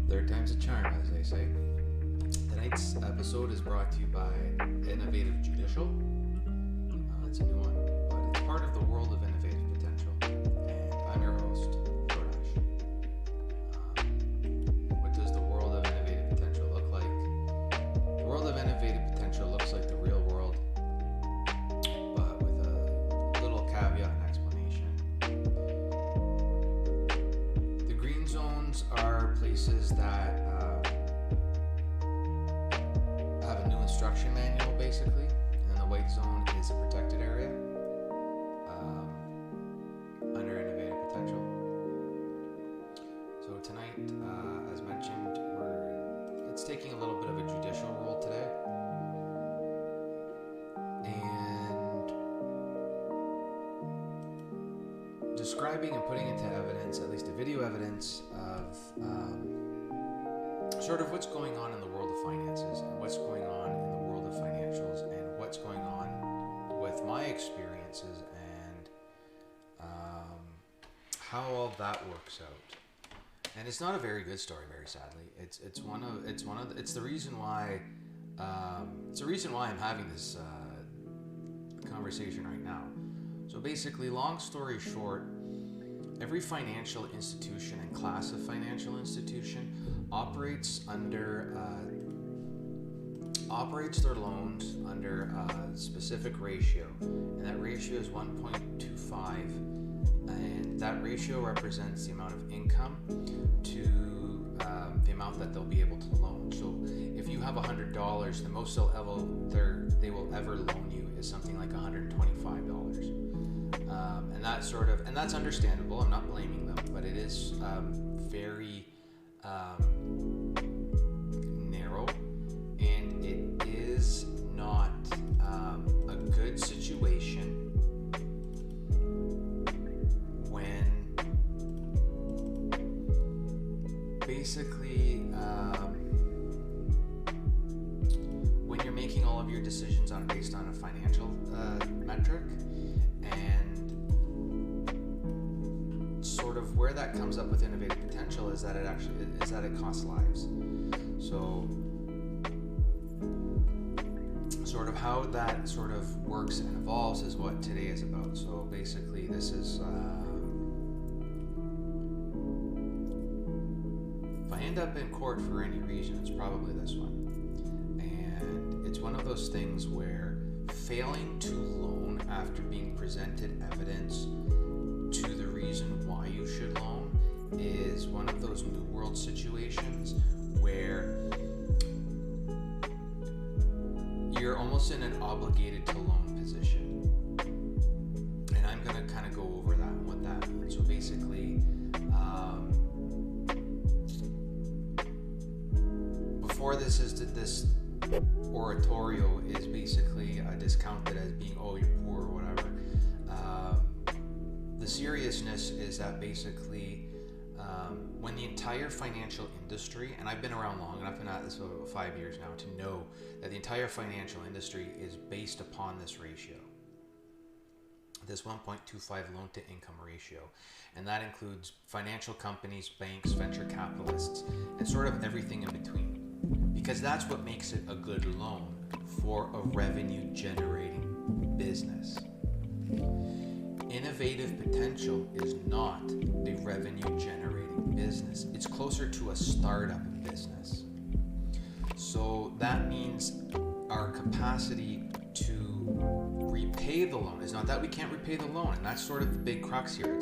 Third time's a charm, as they say. Tonight's episode is brought to you by Innovative Judicial. It's a new one, but it's part of the world of innovative potential. And I'm your host, Jordache. What does the world of innovative potential look like? The world of innovative potential looks like the real world, but with a little caveat and explanation. The green zones are places that have a new instruction manual, basically, and the white zone is a protected area under innovative potential. So tonight, as mentioned, it's taking a little bit of a judicial role today, and describing and putting into evidence, at least a video evidence of sort of what's going on in the world of finances and what's going on in the world of financials and what's going on with my experiences and how all that works out. And it's not a very good story, very sadly. It's the reason why I'm having this conversation right now. So basically, long story short, every financial institution and class of financial institution operates their loans under a specific ratio, and that ratio is 1.25, and that ratio represents the amount of income to the amount that they'll be able to loan. So if you have $100, the most they will ever loan you is something like $125. And that's understandable. I'm not blaming them, but it is very narrow, and it is not a good situation when basically when you're making all of your decisions based on a financial metric, and sort of where that comes up with innovative potential is that it costs lives. So sort of how that sort of works and evolves is what today is about. So basically, this is if I end up in court for any reason, it's probably this one. And it's one of those things where failing to loan after being presented evidence to the reason why you should loan is one of those new world situations where you're almost in an obligated to loan position. And I'm going to kind of go over that and what that means. So basically, before this oratorio is basically discounted as being, oh, you're poor or whatever. The seriousness is that basically when the entire financial industry, and I've been around long, and I've been at this for about 5 years now, to know that the entire financial industry is based upon this ratio, this 1.25 loan to income ratio. And that includes financial companies, banks, venture capitalists, and sort of everything in between. Because that's what makes it a good loan for a revenue generating business. Innovative potential is not a revenue generating business. It's closer to a startup business. So that means our capacity to repay the loan is not that we can't repay the loan, and that's sort of the big crux here.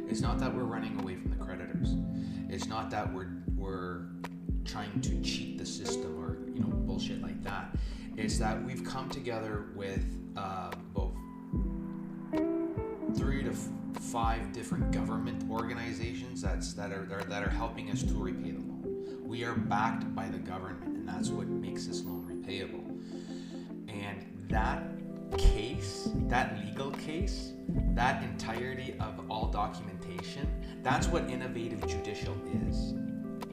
It's not that we're running away from the creditors. It's not that we're trying to cheat the system or bullshit like that. It's that we've come together with both 3 to 5 different government organizations that are helping us to repay the loan. We are backed by the government, and that's what makes this loan repayable. And that case, that legal case, that entirety of all documentation, that's what innovative judicial is.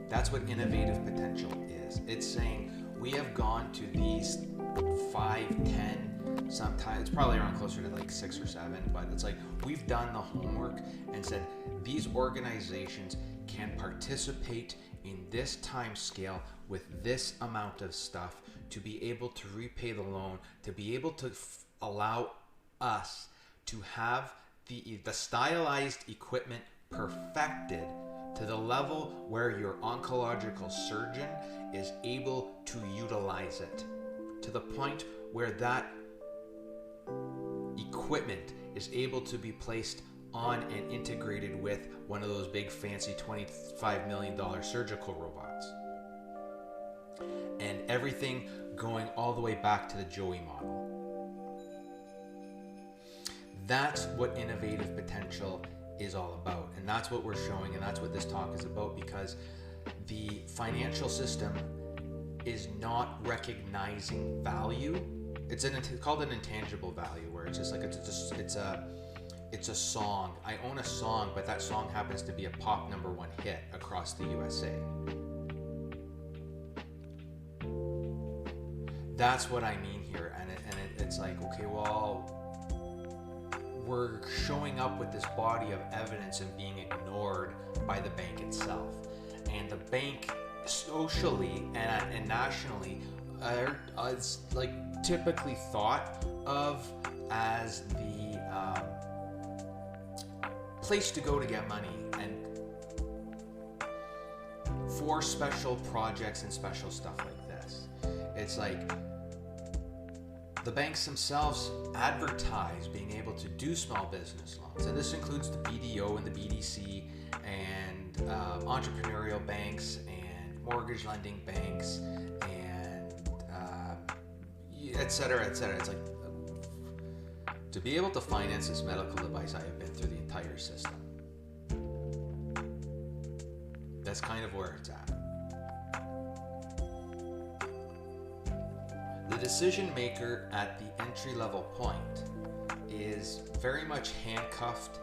That's what innovative potential is. It's saying we have gone to these 5, 10, sometimes it's probably around closer to like 6 or 7, but it's like we've done the homework and said these organizations can participate in this time scale with this amount of stuff to be able to repay the loan, to be able to allow us to have the stylized equipment perfected to the level where your oncological surgeon is able to utilize it, to the point where that equipment is able to be placed on and integrated with one of those big fancy $25 million surgical robots. And everything going all the way back to the Joey model. That's what innovative potential is all about. And that's what we're showing, and that's what this talk is about, because the financial system is not recognizing value. It's called an intangible value, where it's just like it's a song. I own a song, but that song happens to be a pop #1 hit across the USA. That's what I mean here, and it's like, okay, well, we're showing up with this body of evidence and being ignored by the bank itself. And the bank socially and nationally is like typically thought of as the place to go to get money and for special projects and special stuff like this. It's like the banks themselves advertise being able to do small business loans, and this includes the BDO and the BDC and entrepreneurial banks and mortgage lending banks and et cetera, et cetera. It's like, to be able to finance this medical device, I have been through the entire system. That's kind of where it's at. The decision maker at the entry-level point is very much handcuffed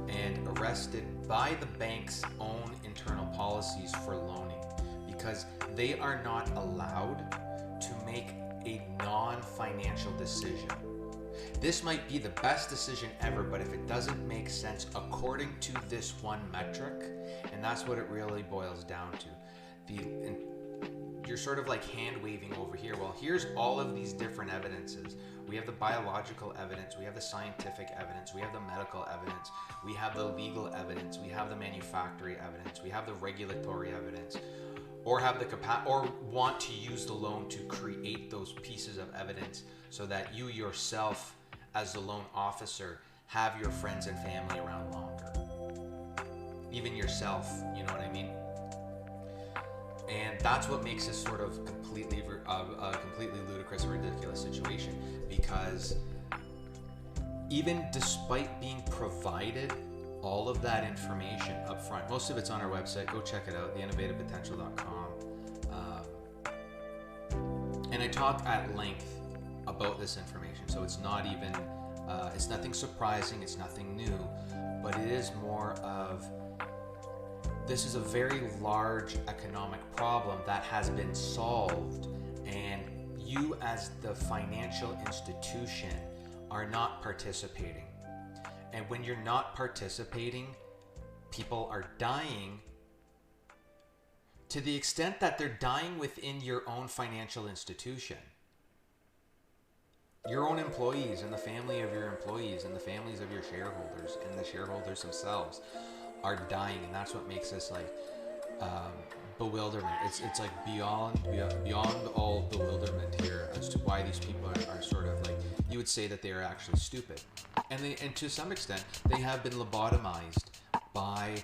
and arrested by the bank's own internal policies for loaning, because they are not allowed to make a non-financial decision. This might be the best decision ever, but if it doesn't make sense according to this one metric, and that's what it really boils down to, you're sort of like hand waving over here. Well, here's all of these different evidences. We have the biological evidence, we have the scientific evidence, we have the medical evidence, we have the legal evidence, we have the manufacturing evidence, we have the regulatory evidence, or have the or want to use the loan to create those pieces of evidence so that you yourself, as the loan officer, have your friends and family around longer. Even yourself, you know what I mean? And that's what makes this sort of completely ludicrous and ridiculous situation, because even despite being provided all of that information up front, most of it's on our website, go check it out, theinnovativepotential.com. And I talk at length about this information, so it's not even, it's nothing surprising, it's nothing new, but it is more of, this is a very large economic problem that has been solved, and you as the financial institution are not participating. And when you're not participating, people are dying to the extent that they're dying within your own financial institution. Your own employees and the family of your employees and the families of your shareholders and the shareholders themselves are dying, and that's what makes this like bewilderment. It's like beyond all bewilderment here as to why these people are sort of like, you would say that they are actually stupid, and to some extent they have been lobotomized by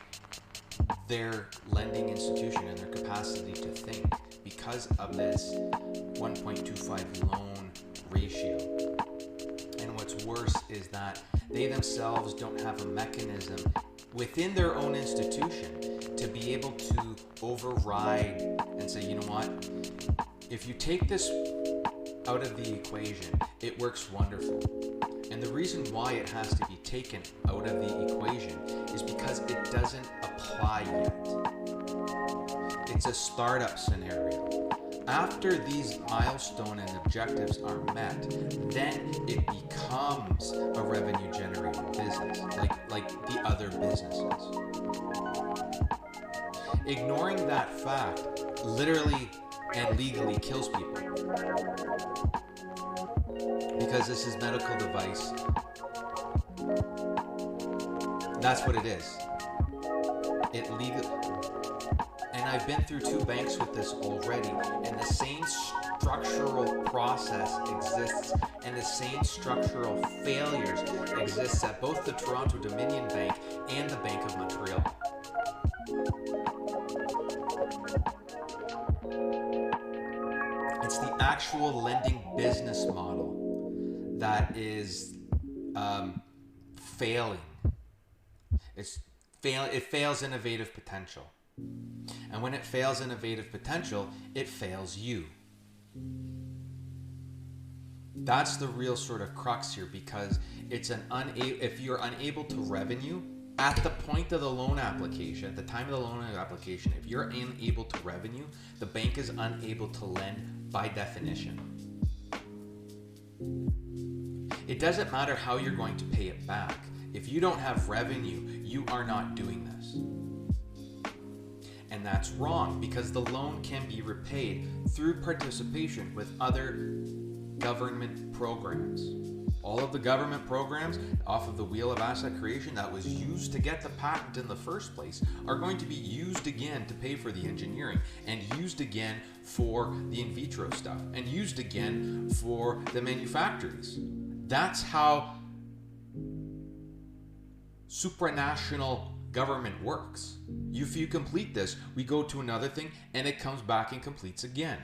their lending institution and their capacity to think because of this 1.25 loan ratio. And what's worse is that they themselves don't have a mechanism within their own institution to be able to override and say, you know what, if you take this out of the equation, it works wonderful. And the reason why it has to be taken out of the equation is because it doesn't apply yet. It's a startup scenario. After these milestones and objectives are met, then it becomes a revenue generating business, like the other businesses. Ignoring that fact literally and legally kills people. Because this is medical device. That's what it is. It legally. And I've been through 2 banks with this already, and the same structural process exists, and the same structural failures exists at both the Toronto Dominion Bank and the Bank of Montreal. It's the actual lending business model that is failing. It fails innovative potential. And when it fails innovative potential, it fails you. That's the real sort of crux here, because it's if you're unable to revenue at the point of the loan application, at the time of the loan application, if you're unable to revenue, the bank is unable to lend by definition. It doesn't matter how you're going to pay it back. If you don't have revenue, you are not doing this. And that's wrong, because the loan can be repaid through participation with other government programs. All of the government programs off of the wheel of asset creation that was used to get the patent in the first place are going to be used again to pay for the engineering, and used again for the in vitro stuff, and used again for the manufacturers. That's how supranational government works. If you complete this, we go to another thing, and it comes back and completes again.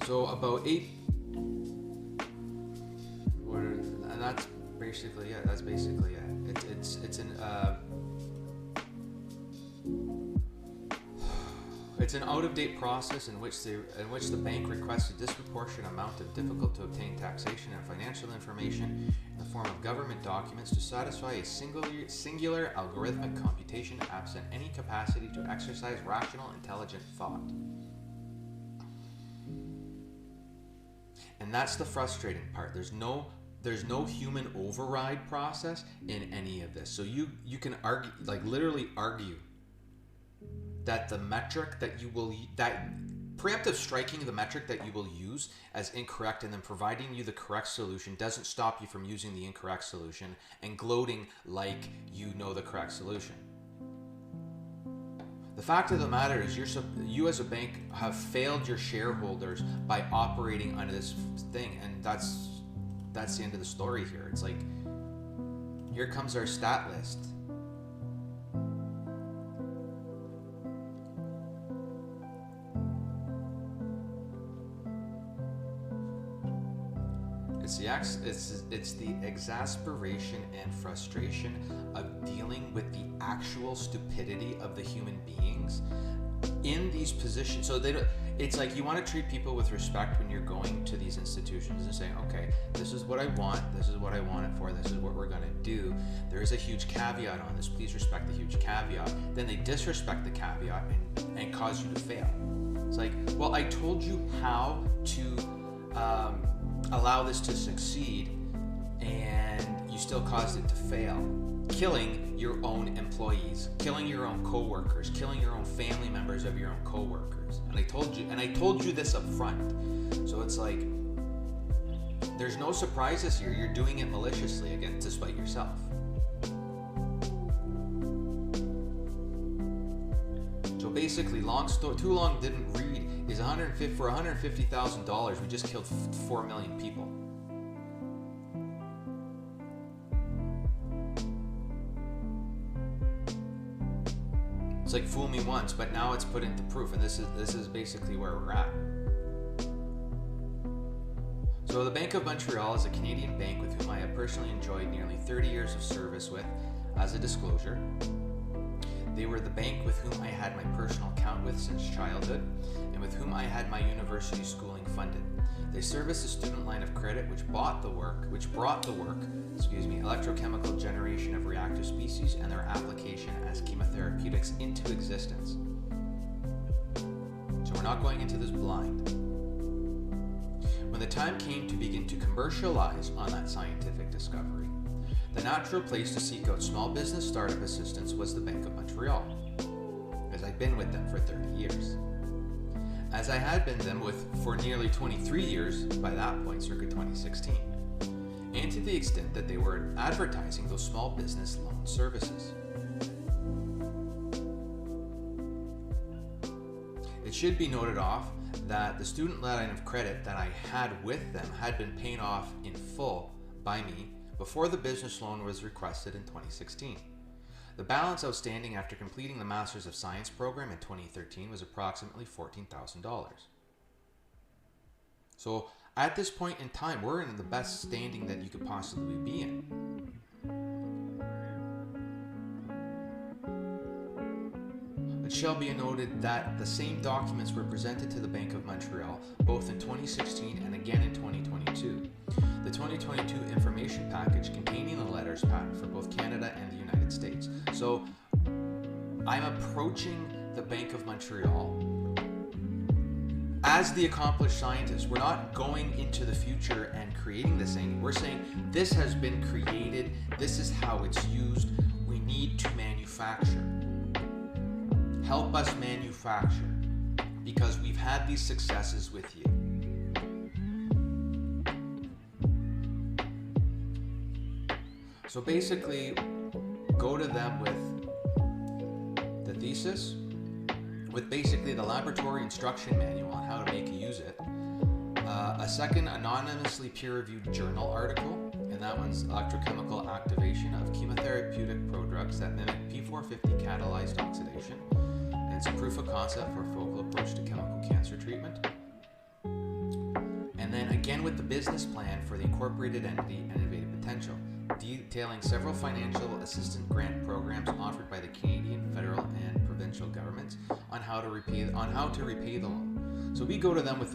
So about 8, and that's basically it. That's basically it. It's an out-of-date process in which the bank requests a disproportionate amount of difficult-to-obtain taxation and financial information in the form of government documents to satisfy a singular algorithmic computation absent any capacity to exercise rational, intelligent thought. And that's the frustrating part. There's no human override process in any of this. So you can argue, like literally argue, that the metric that you will, that preemptive striking the metric that you will use as incorrect and then providing you the correct solution doesn't stop you from using the incorrect solution and gloating like you know the correct solution. The fact of the matter is you as a bank have failed your shareholders by operating under this thing, and that's the end of the story here. It's like, here comes our stat list. It's the exasperation and frustration of dealing with the actual stupidity of the human beings in these positions. So it's like you want to treat people with respect when you're going to these institutions and saying, okay, this is what I want, this is what I want it for, this is what we're going to do. There is a huge caveat on this. Please respect the huge caveat. Then they disrespect the caveat and cause you to fail. It's like, well, I told you how to allow this to succeed, and you still caused it to fail, killing your own employees, killing your own co-workers, killing your own family members of your own co-workers. And I told you this up front. So it's like, there's no surprises here. You're doing it maliciously, again, to spite yourself. So basically, too long didn't read is for $150,000, we just killed 4 million people. It's like, fool me once, but now it's put into proof, and this is basically where we're at. So the Bank of Montreal is a Canadian bank with whom I have personally enjoyed nearly 30 years of service with. As a disclosure, they were the bank with whom I had my personal account with since childhood, and with whom I had my university schooling funded. They service the student line of credit, which brought the work, electrochemical generation of reactive species and their application as chemotherapeutics into existence. So we're not going into this blind. When the time came to begin to commercialize on that scientific discovery, the natural place to seek out small business startup assistance was the Bank of Montreal, as I'd been with them for 30 years. As I had been them with for nearly 23 years by that point, circa 2016, and to the extent that they were advertising those small business loan services. It should be noted off that the student line of credit that I had with them had been paid off in full by me before the business loan was requested in 2016. The balance outstanding after completing the Masters of Science program in 2013 was approximately $14,000. So at this point in time, we're in the best standing that you could possibly be in. It shall be noted that the same documents were presented to the Bank of Montreal both in 2016 and again in 2022. The 2022 information package containing the letters patent for both Canada and the United States. So I'm approaching the Bank of Montreal as the accomplished scientist. We're not going into the future and creating this thing. We're saying this has been created, this is how it's used, we need to manufacture. Help us manufacture, because we've had these successes with you. So basically, go to them with the thesis, with basically the laboratory instruction manual on how to make and use it, a second anonymously peer-reviewed journal article, and that one's electrochemical activation of chemotherapeutic prodrugs that mimic P450 catalyzed oxidation. And it's a proof of concept for a focal approach to chemical cancer treatment. And then again with the business plan for the incorporated entity and innovative potential, detailing several financial assistance grant programs offered by the Canadian, federal, and provincial governments on how to repay the loan. So we go to them with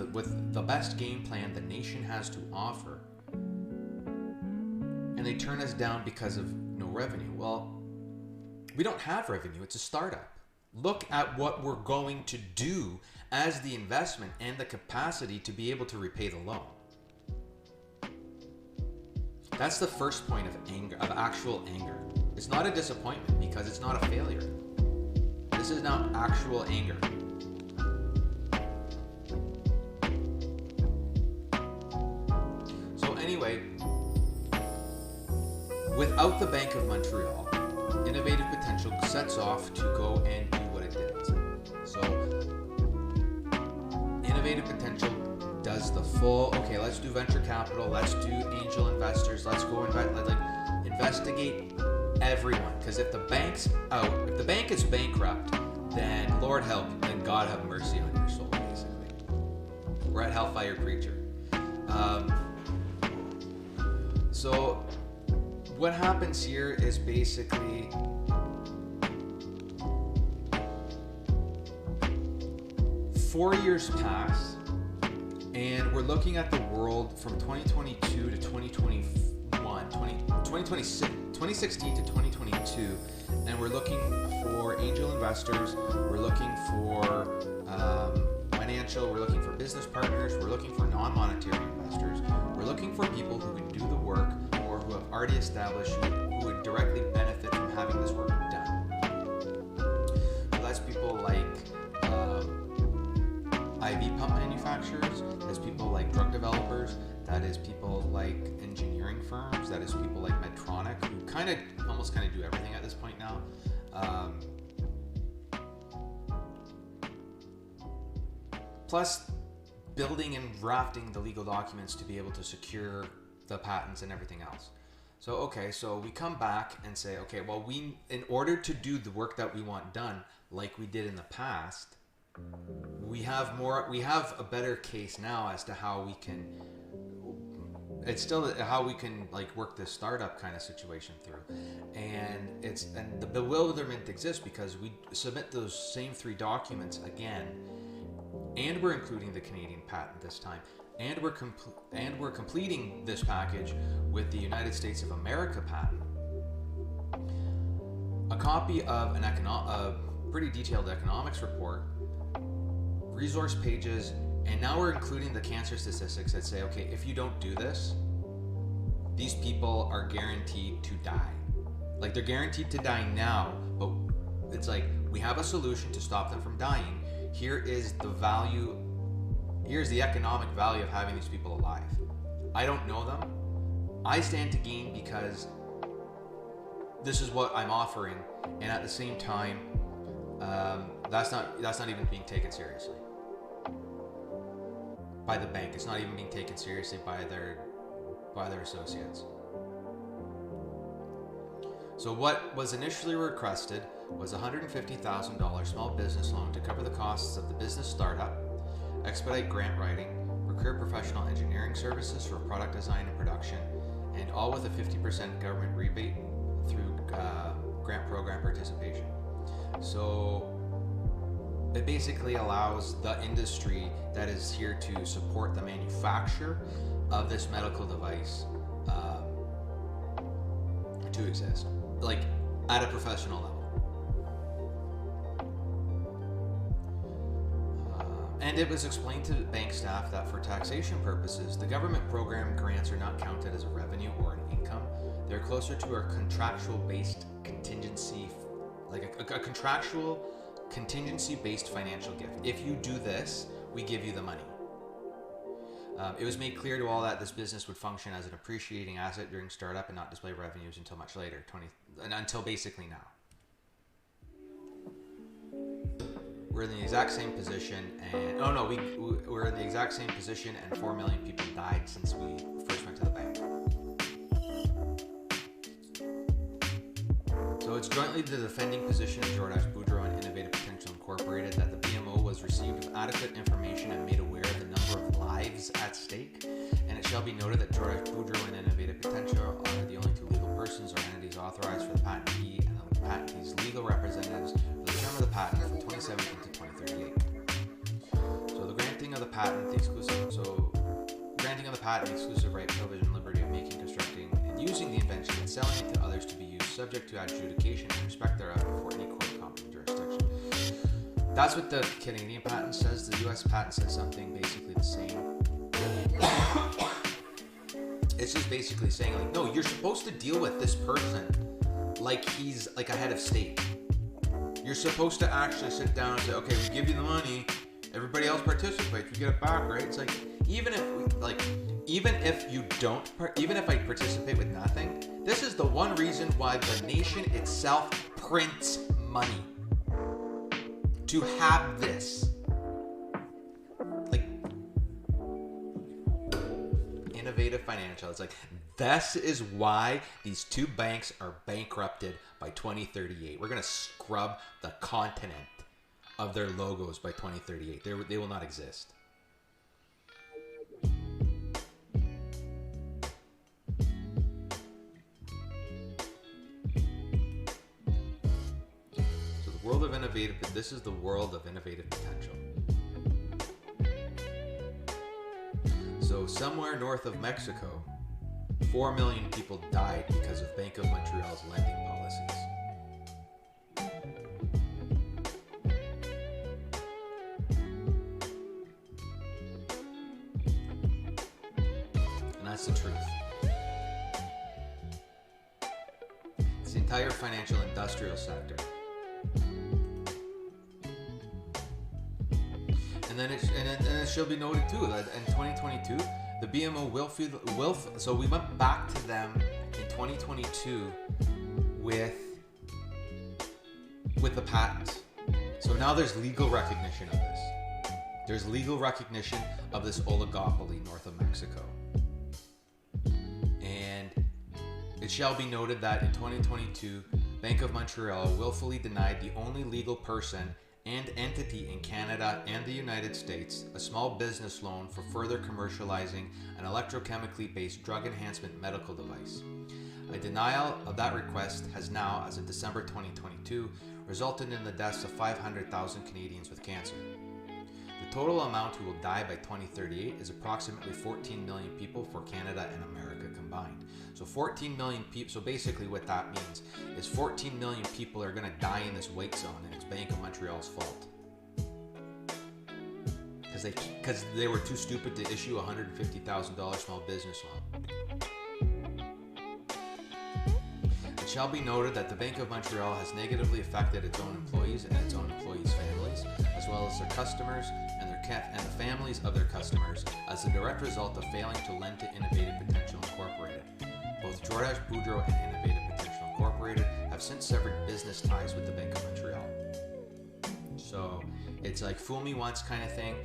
the best game plan the nation has to offer, and they turn us down because of no revenue. Well, we don't have revenue. It's a startup. Look at what we're going to do as the investment and the capacity to be able to repay the loan. That's the first point of anger, of actual anger. It's not a disappointment because it's not a failure. This is now actual anger. So anyway, without the Bank of Montreal, innovative potential sets off to go and do what it did. So innovative potential does the full, okay, let's do venture capital, let's do angel investors, let's go investigate everyone. Because if the bank's out, if the bank is bankrupt, then Lord help, then God have mercy on your soul, basically. We're at Hellfire Preacher. So what happens here is basically four years pass, and we're looking at the world from 2022 to 2016 to 2022, and we're looking for angel investors, we're looking for financial, we're looking for business partners, we're looking for non-monetary investors, we're looking for people who can do the work or who have already established who would directly benefit from having this work done. So that's people like IV pump manufacturers, that's people like drug developers, that is people like engineering firms, that is people like Medtronic, who almost kind of do everything at this point now. Plus building and drafting the legal documents to be able to secure the patents and everything else. So okay, so we come back and say, okay, well, in order to do the work that we want done, like we did in the past, we have a better case now as to how we can. It's still how we can like work this startup kind of situation through, and the bewilderment exists because we submit those same three documents again, and we're including the Canadian patent this time. And we're completing this package with the United States of America patent, a copy of a pretty detailed economics report, resource pages, And now we're including the cancer statistics that say, okay, if you don't do this, these people are guaranteed to die. Like, they're guaranteed to die now, but it's like, we have a solution to stop them from dying. Here is the value, here's the economic value of having these people alive. I don't know them. I stand to gain because this is what I'm offering, and at the same time, that's not even being taken seriously by the bank. It's not even being taken seriously by their associates. So what was initially requested was a $150,000 small business loan to cover the costs of the business startup, expedite grant writing, procure professional engineering services for product design and production, and all with a 50% government rebate through grant program participation. So it basically allows the industry that is here to support the manufacture of this medical device to exist, like at a professional level. And it was explained to bank staff that for taxation purposes, the government program grants are not counted as a revenue or an income. They're closer to a contractual-based contingency, like a contractual contingency-based financial gift. If you do this, we give you the money. It was made clear to all that this business would function as an appreciating asset during startup and not display revenues until much later, until basically now. We're in the exact same position, and we're in the exact same position, and 4 million people died since we first went to the bank. So it's jointly the defending position of Jordache, Boudreau, and Innovative Potential Incorporated that the BMO was received with adequate information and made aware of the number of lives at stake. And it shall be noted that Jordache, Boudreau, and Innovative Potential are the only two legal persons or entities authorized for the patentee and the patentee's legal representatives for the term of the patent from 2017 to 2038. So the granting of the patent, the exclusive right, privilege, and liberty of making, constructing, and using the invention and selling it to others to be used, subject to adjudication and respect thereof before any court of competent jurisdiction. That's what the Canadian patent says. The US patent says something basically the same. It's just basically saying, like, no, you're supposed to deal with this person like he's like a head of state. You're supposed to actually sit down and say, okay, we give you the money, everybody else participates, we get it back, right? It's like, even if I participate with nothing, this is the one reason why the nation itself prints money. To have this. Like, Innovative Financial. It's like, this is why these two banks are bankrupted by 2038. We're going to scrub the continent of their logos by 2038. They will not exist. This is the world of innovative potential. So somewhere north of Mexico, 4 million people died because of Bank of Montreal's lending policies. And that's the truth. It's the entire financial industrial sector. And then it shall be noted too that in 2022, the BMO so we went back to them in 2022 with the patent. So now there's legal recognition of this. There's legal recognition of this oligopoly north of Mexico. And it shall be noted that in 2022, Bank of Montreal willfully denied the only legal person and entity in Canada and the United States a small business loan for further commercializing an electrochemically based drug enhancement medical device. A denial of that request has now, as of December 2022, resulted in the deaths of 500,000 Canadians with cancer. The total amount who will die by 2038 is approximately 14 million people for Canada and America combined. So 14 million people, so basically what that means is 14 million people are going to die in this white zone, and it's Bank of Montreal's fault. Because because they were too stupid to issue a $150,000 small business loan. It shall be noted that the Bank of Montreal has negatively affected its own employees and its own employees' families, as well as their customers and the families of their customers, as a direct result of failing to lend to Innovative Potential Incorporated. Both Jordache, Boudreau, and Innovative Potential Incorporated have since severed business ties with the Bank of Montreal. So it's like fool me once kind of thing.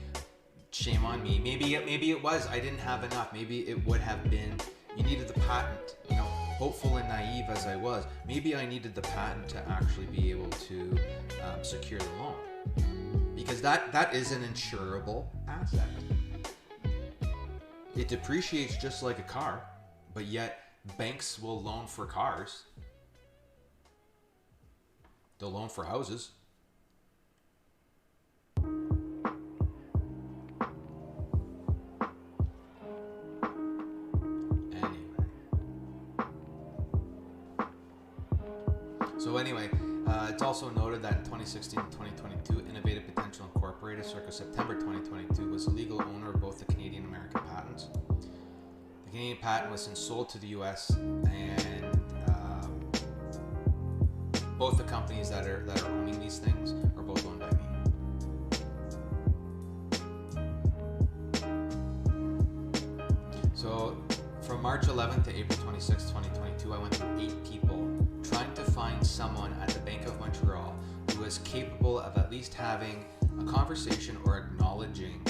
Shame on me. Maybe it was I didn't have enough. Maybe it would have been you needed the patent. You know, hopeful and naive as I was, maybe I needed the patent to actually be able to secure the loan, because that is an insurable asset. It depreciates just like a car, but yet banks will loan for cars. They'll loan for houses. Anyway, it's also noted that in 2016 and 2022, Innovative Potential Incorporated, circa September 2022, was the legal owner of both the Canadian and American patents. The Canadian patent was since sold to the US, and both the companies that are owning these things are both owned by me. So from March 11th to April 26th, 2022, I went through 8 people trying to find someone at the Bank of Montreal who was capable of at least having a conversation or acknowledging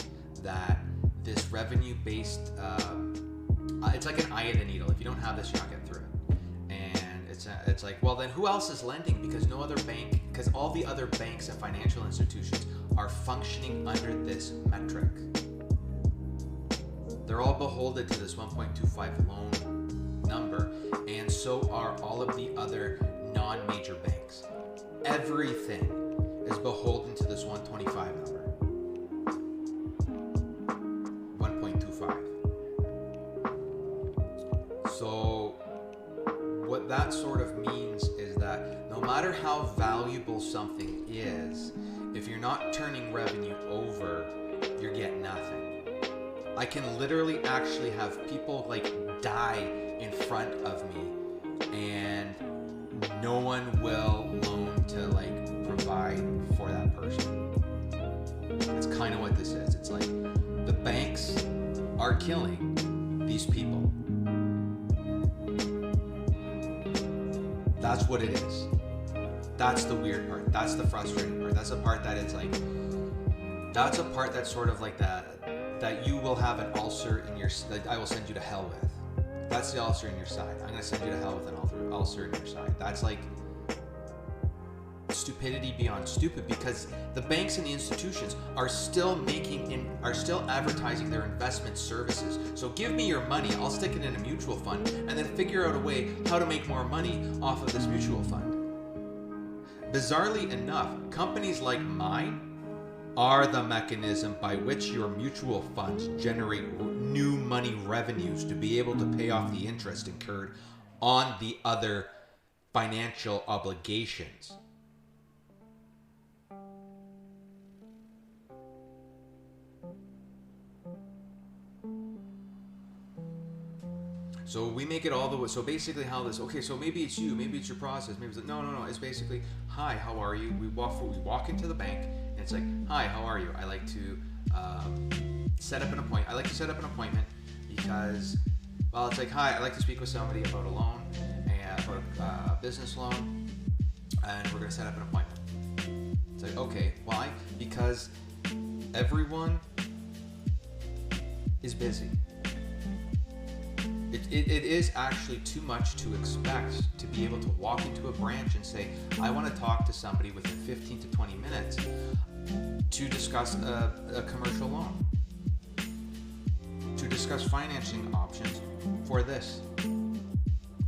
that this revenue-based, it's like an eye of the needle. If you don't have this, you're not getting through it. And it's like, well, then who else is lending? Because no other bank, because all the other banks and financial institutions are functioning under this metric. They're all beholden to this 1.25 loan number, and so are all of the other non-major banks. Everything is beholden to this 125 number. 1.25. So what that sort of means is that no matter how valuable something is, if you're not turning revenue over, you're getting nothing. I can literally actually have people like die in front of me, and no one will loan to like provide for that person. It's kind of what this is. It's like the banks are killing these people. That's what it is. That's the weird part. That's the frustrating part. That's the part that it's like, that's a part that's sort of like that you will have an ulcer in your, that I will send you to hell with. That's the ulcer in your side. I'm going to send you to hell with an ulcer in your side. That's like stupidity beyond stupid, because the banks and the institutions are still advertising their investment services. So give me your money, I'll stick it in a mutual fund, and then figure out a way how to make more money off of this mutual fund. Bizarrely enough, companies like mine are the mechanism by which your mutual funds generate new money revenues to be able to pay off the interest incurred on the other financial obligations. So we make it all the way. So basically how this, okay, so maybe it's you, maybe it's your process, maybe it's like, no. It's basically, hi, how are you? We walk into the bank, and it's like, hi, how are you? I like to set up an appointment. I like to set up an appointment because, well, it's like, hi, I'd like to speak with somebody about a loan, and about a business loan, and we're going to set up an appointment. It's like, okay, why? Because everyone is busy. It is actually too much to expect to be able to walk into a branch and say, I want to talk to somebody within 15 to 20 minutes to discuss a commercial loan, to discuss financing options for this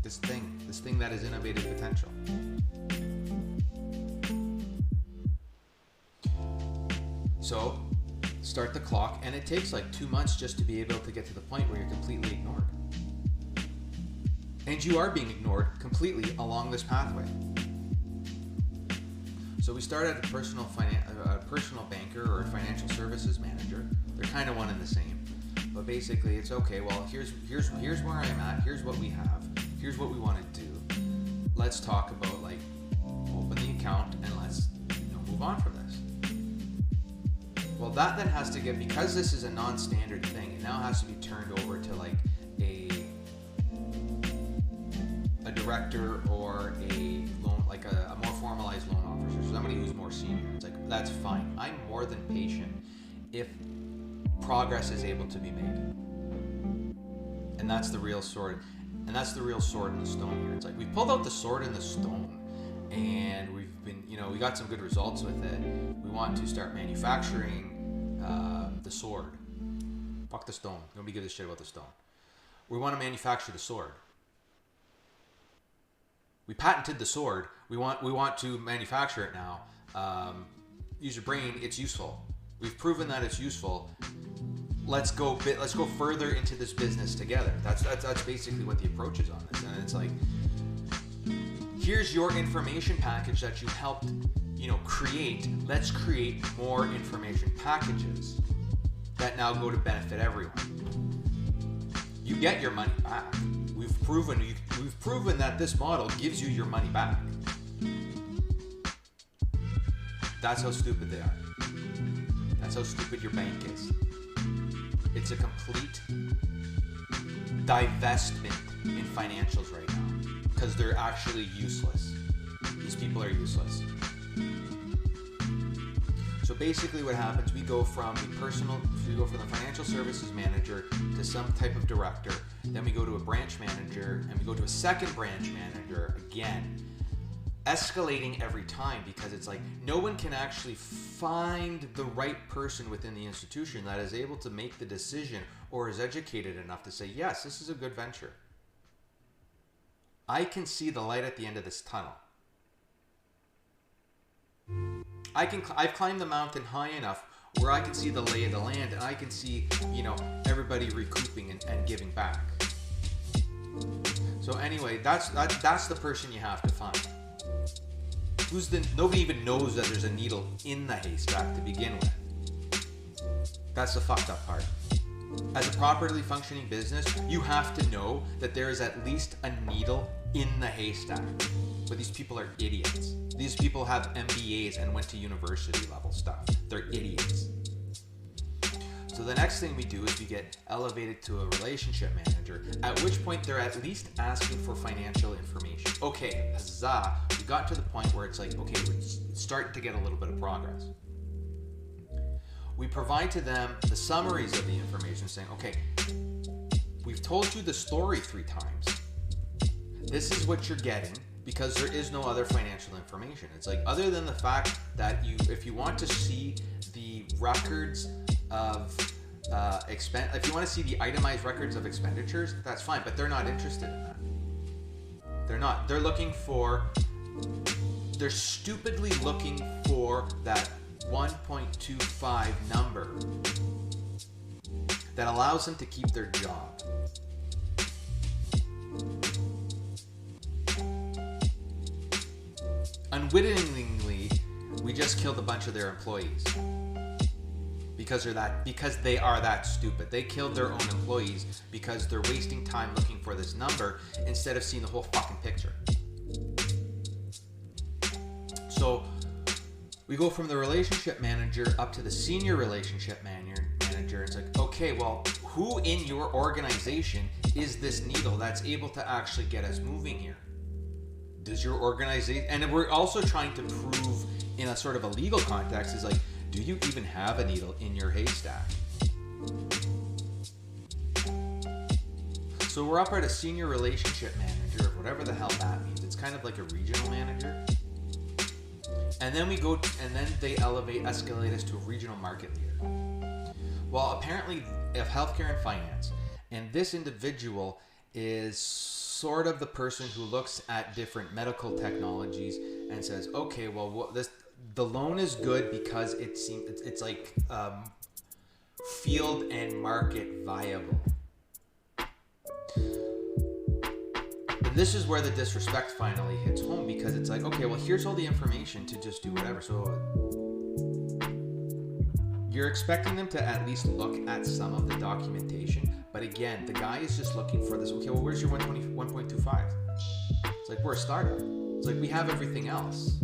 thing that is innovative potential. So start the clock, and it takes like 2 months just to be able to get to the point where you're completely ignored. And you are being ignored completely along this pathway. So we start at a personal banker or a financial services manager. They're kind of one and the same. But basically, it's okay. Well, here's where I'm at. Here's what we have. Here's what we want to do. Let's talk about like open the account and let's move on from this. Well, that then has to get, because this is a non-standard thing, it now has to be turned over to like a director or a loan, like a more formalized loan officer, somebody who's more senior. It's like, that's fine. I'm more than patient if progress is able to be made. And that's the real sword. And that's the real sword in the stone here. It's like, we pulled out the sword in the stone and we've been, we got some good results with it. We want to start manufacturing the sword. Fuck the stone. Nobody gives a shit about the stone. We want to manufacture the sword. We patented the sword. We want to manufacture it now. Use your brain. It's useful. We've proven that it's useful. Let's go further into this business together. That's basically what the approach is on this. And it's like, here's your information package that you helped, create. Let's create more information packages that now go to benefit everyone. You get your money back. We've proven that this model gives you your money back. That's how stupid they are. That's how stupid your bank is. It's a complete divestment in financials right now because they're actually useless. These people are useless. So basically what happens, we go from the financial services manager to some type of director, then we go to a branch manager, and we go to a second branch manager again, escalating every time because it's like no one can actually find the right person within the institution that is able to make the decision or is educated enough to say, yes, this is a good venture. I can see the light at the end of this tunnel. I've climbed the mountain high enough where I can see the lay of the land and I can see, everybody recouping and giving back. So anyway, that's the person you have to find. Nobody even knows that there's a needle in the haystack to begin with. That's the fucked up part. As a properly functioning business, you have to know that there is at least a needle in the haystack. But these people are idiots. These people have MBAs and went to university level stuff. They're idiots. So the next thing we do is we get elevated to a relationship manager, at which point they're at least asking for financial information. Okay, huzzah, we got to the point where it's like, okay, we're starting to get a little bit of progress. We provide to them the summaries of the information saying, okay, we've told you the story 3 times. This is what you're getting because there is no other financial information. It's like, other than the fact that if you want to see the records of if you want to see the itemized records of expenditures, that's fine, but they're not interested in that. They're not. They're stupidly looking for that 1.25 number that allows them to keep their job. Unwittingly, we just killed a bunch of their employees because they are that stupid. They killed their own employees because they're wasting time looking for this number instead of seeing the whole fucking picture. So we go from the relationship manager up to the senior relationship manager. It's like, okay, well, who in your organization is this needle that's able to actually get us moving here? Does your organization, and we're also trying to prove in a sort of a legal context, is like, do you even have a needle in your haystack? So we're up at a senior relationship manager, whatever the hell that means. It's kind of like a regional manager. And then they escalate us to a regional market leader. Well, apparently, of healthcare and finance, and this individual is sort of the person who looks at different medical technologies and says, okay, well, the loan is good because it's like field and market viable. The this is where the disrespect finally hits home, because it's like, okay, well, here's all the information to just do whatever. So you're expecting them to at least look at some of the documentation. But again, the guy is just looking for this. Okay, well, where's your 1.25? It's like, we're a startup. It's like, we have everything else.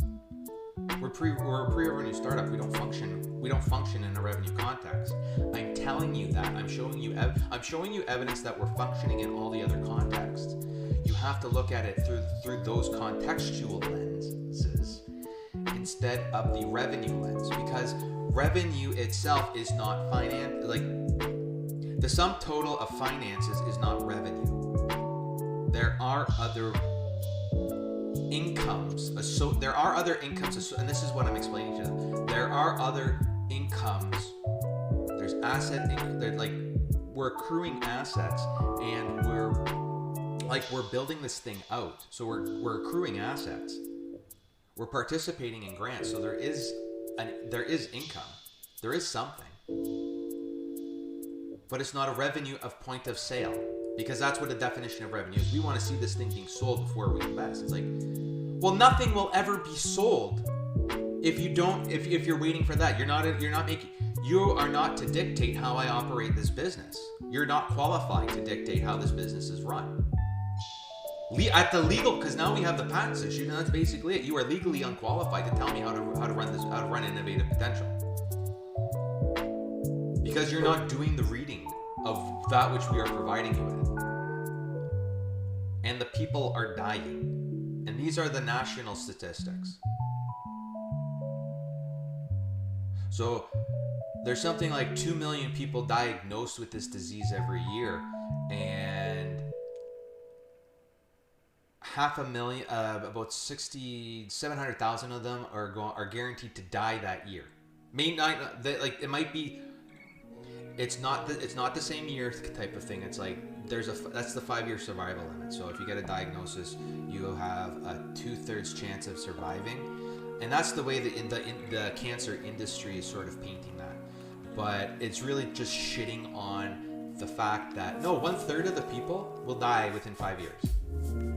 We're a pre-revenue startup. We don't function in a revenue context. I'm telling you that. I'm showing you evidence that we're functioning in all the other contexts. You have to look at it through those contextual lenses instead of the revenue lens, because revenue itself is not finance. Like, the sum total of finances is not revenue. There are other incomes. There are other incomes, and this is what I'm explaining to them. There are other incomes. There's asset income. We're accruing assets, and we're building this thing out. So we're accruing assets. We're participating in grants. So there is income. There is something. But it's not a revenue of point of sale, because that's what the definition of revenue is. We want to see this thing being sold before we invest. It's like, well, nothing will ever be sold if you're waiting for that. You are not to dictate how I operate this business. You're not qualified to dictate how this business is run. At the legal, because now we have the patents issued, and that's basically it. You are legally unqualified to tell me how to run innovative potential, because you're not doing the reading of that which we are providing you with. And the people are dying, and these are the national statistics. So there's something like 2 million people diagnosed with this disease every year, and 500,000, about 700,000 of them are guaranteed to die that year. It might be. It's not the same year type of thing. It's like that's the 5-year survival limit. So if you get a diagnosis, you have a 2/3 chance of surviving, and that's the way that in the cancer industry is sort of painting that. But it's really just shitting on the fact that no, 1/3 of the people will die within 5 years.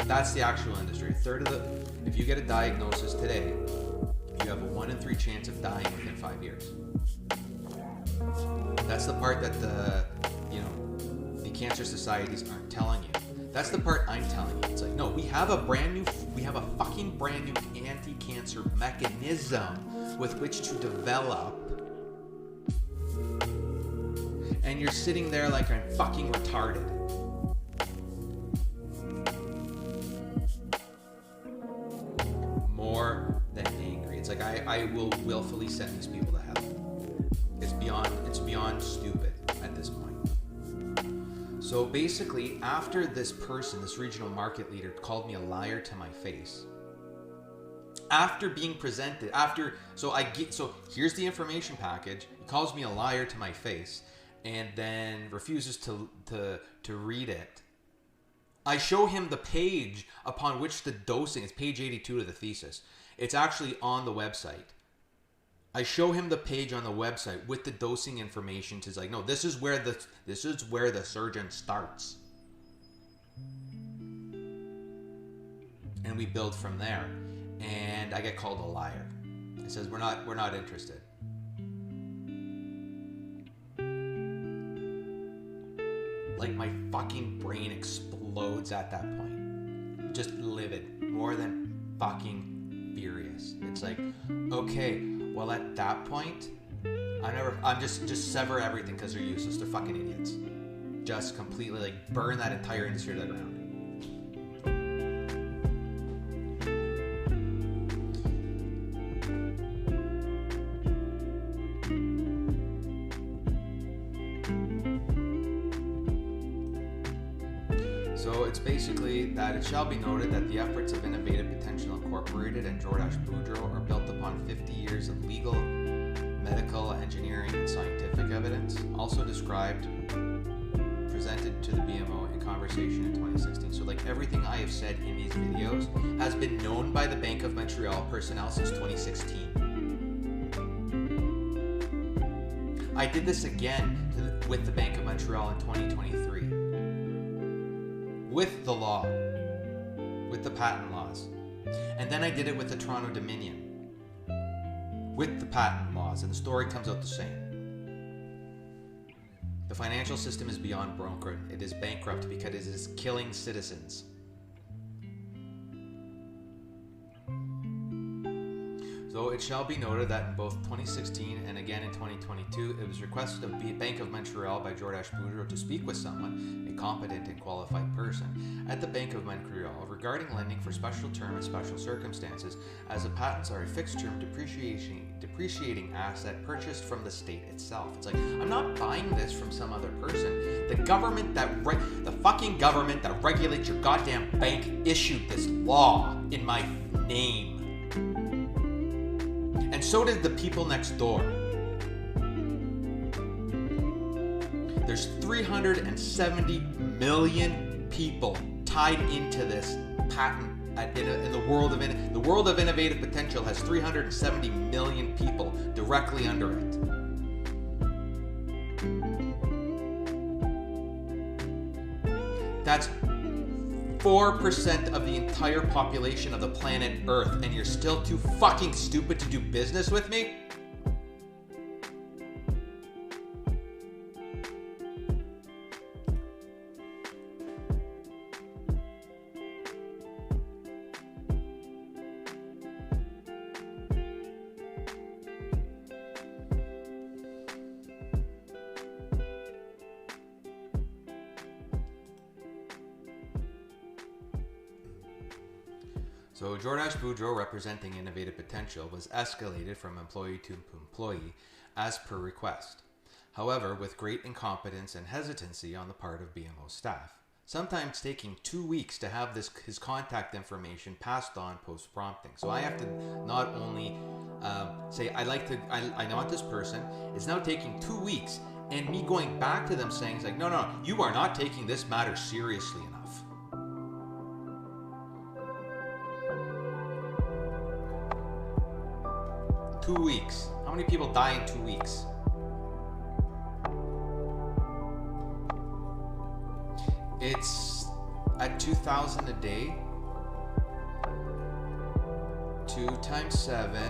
That's the actual industry. If you get a diagnosis today, you have a 1 in 3 chance of dying within 5 years. That's the part that the cancer societies aren't telling you. That's the part I'm telling you. It's like, no, we have a fucking brand new anti-cancer mechanism with which to develop. And you're sitting there like I'm fucking retarded. More than angry. It's like I will willfully send these people to hell. It's beyond stupid at this point. So basically, after this regional market leader called me a liar to my face, after being presented, so here's the information package. He calls me a liar to my face, and then refuses to read it. I show him the page upon which the dosing is, page 82 of the thesis. It's actually on the website. I show him the page on the website with the dosing information. He's like, no, this is where the surgeon starts, and we build from there. And I get called a liar. He says we're not interested. Like, my fucking brain explodes at that point. Just livid, more than fucking furious. It's like, okay. Well, at that point, I'm just sever everything because they're useless. They're fucking idiots. Just completely burn that entire industry to the ground. So it's basically that it shall be noted that the efforts of Innovative Potential Incorporated and Jordache Boudreau are built upon 50 years of legal, medical, engineering, and scientific evidence, also described, presented to the BMO in conversation in 2016. So everything I have said in these videos has been known by the Bank of Montreal personnel since 2016. I did this again with the Bank of Montreal in 2023. With the law. with the patent laws. And then I did it with the Toronto Dominion with the patent laws, and the story comes out the same. The financial system is beyond broken. It is bankrupt because it is killing citizens. So it shall be noted that in both 2016 and again in 2022, it was requested of the Bank of Montreal by Jordache Boudreau to speak with someone, a competent and qualified person, at the Bank of Montreal regarding lending for special term and special circumstances, as the patents are a fixed term depreciating asset purchased from the state itself. It's like, I'm not buying this from some other person. The government the fucking government that regulates your goddamn bank issued this law in my name. And so did the people next door. There's 370 million people tied into this patent in the world of the world of innovative potential has 370 million people directly under it. That's 4% of the entire population of the planet Earth, and you're still too fucking stupid to do business with me? So Jordache Boudreau, representing Innovative Potential, was escalated from employee to employee as per request. However, with great incompetence and hesitancy on the part of BMO staff, sometimes taking 2 weeks to have his contact information passed on post-prompting. So I have to not only say, I want this person. It's now taking 2 weeks, and me going back to them saying, it's like, no, you are not taking this matter seriously enough. 2 weeks. How many people die in 2 weeks? It's at 2,000 a day. 2 times 7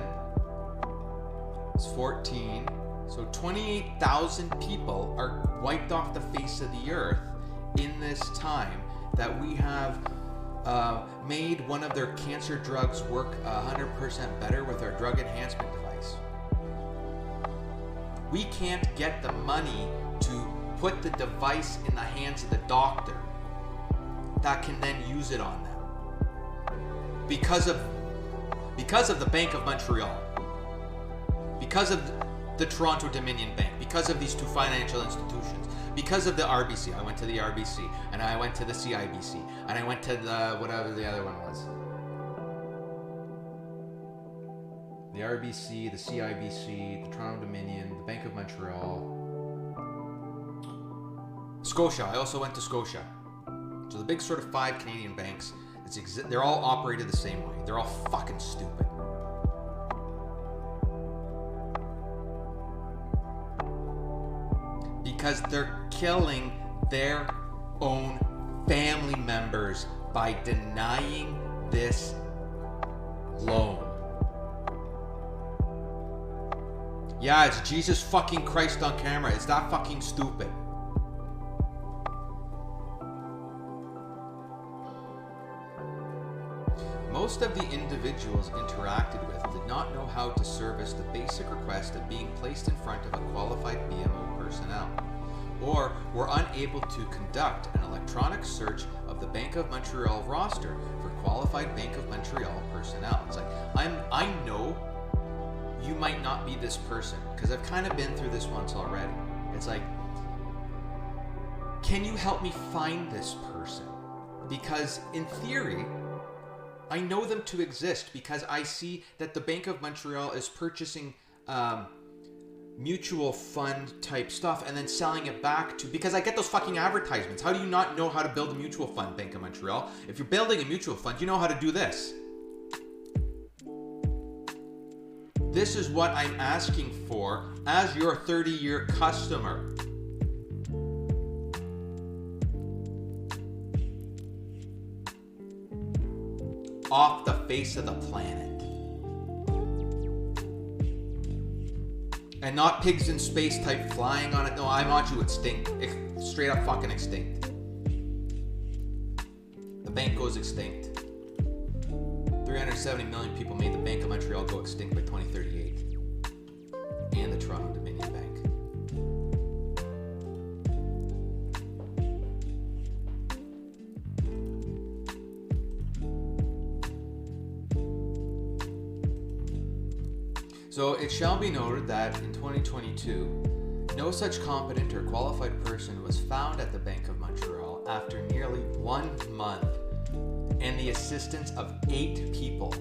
is 14. So 28,000 people are wiped off the face of the earth in this time that we have made one of their cancer drugs work 100% better with our drug enhancement device. We can't get the money to put the device in the hands of the doctor that can then use it on them. Because of the Bank of Montreal, because of the Toronto Dominion Bank, because of these two financial institutions, because of the RBC. I went to the RBC, and I went to the CIBC, and I went to the whatever the other one was. The RBC, the CIBC, the Toronto Dominion, the Bank of Montreal, Scotia. I also went to Scotia. So the big sort of 5 Canadian banks, they're all operated the same way. They're all fucking stupid. Because they're killing their own family members by denying this loan. Yeah, it's Jesus fucking Christ on camera. It's that fucking stupid. Most of the individuals interacted with did not know how to service the basic request of being placed in front of a qualified BMO personnel, or were unable to conduct an electronic search of the Bank of Montreal roster for qualified Bank of Montreal personnel. It's like, I know you might not be this person, because I've kind of been through this once already. It's like, can you help me find this person? Because in theory, I know them to exist because I see that the Bank of Montreal is purchasing mutual fund type stuff and then selling it back to, because I get those fucking advertisements. How do you not know how to build a mutual fund, Bank of Montreal? If you're building a mutual fund, you know how to do this. This is what I'm asking for as your 30-year customer. off the face of the planet. And not pigs in space type flying on it. No, I want you extinct. Straight up fucking extinct. The bank goes extinct. 370 million people made the Bank of Montreal go extinct by 2038. And the Toronto Dominion Bank. So it shall be noted that in 2022, no such competent or qualified person was found at the Bank of Montreal after nearly 1 month and the assistance of 8 people.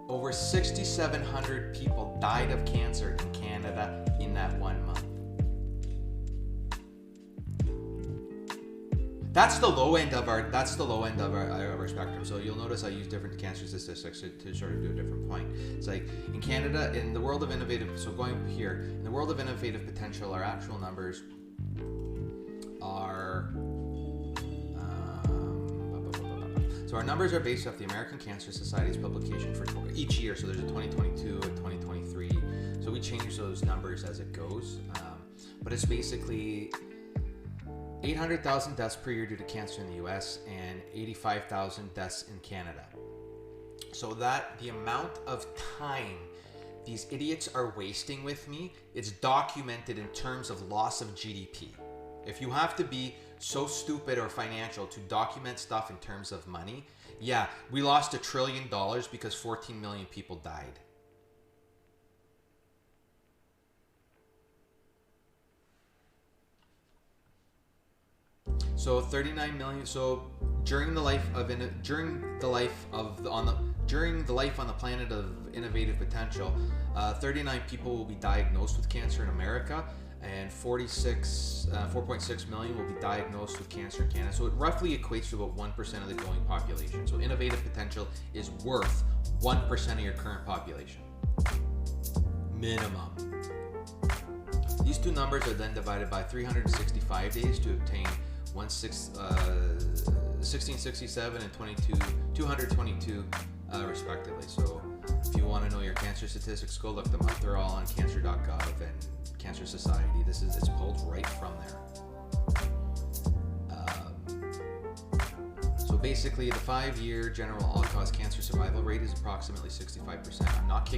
Over 6,700 people died of cancer in Canada in that 1 month. That's the low end of our spectrum. So you'll notice I use different cancer statistics to sort of do a different point. It's like in Canada, in the world of innovative, so going here, in the world of innovative potential, our actual numbers are, so our numbers are based off the American Cancer Society's publication for each year. So there's a 2022 and 2023. So we change those numbers as it goes. But it's basically 800,000 deaths per year due to cancer in the US and 85,000 deaths in Canada. So that the amount of time these idiots are wasting with me, it's documented in terms of loss of GDP. If you have to be so stupid or financial to document stuff in terms of money, yeah, we lost $1 trillion because 14 million people died. So 39 million. So during the life on the planet of innovative potential, 39 people will be diagnosed with cancer in America, and 4.6 million will be diagnosed with cancer in Canada. So it roughly equates to about 1% of the glowing population. So innovative potential is worth 1% of your current population, minimum. These two numbers are then divided by 365 days to obtain 1667 and 222 respectively. So if you want to know your cancer statistics, go look them up. They're all on cancer.gov and Cancer Society. It's pulled right from there. So basically, the 5-year general all-cause cancer survival rate is approximately 65%. I'm not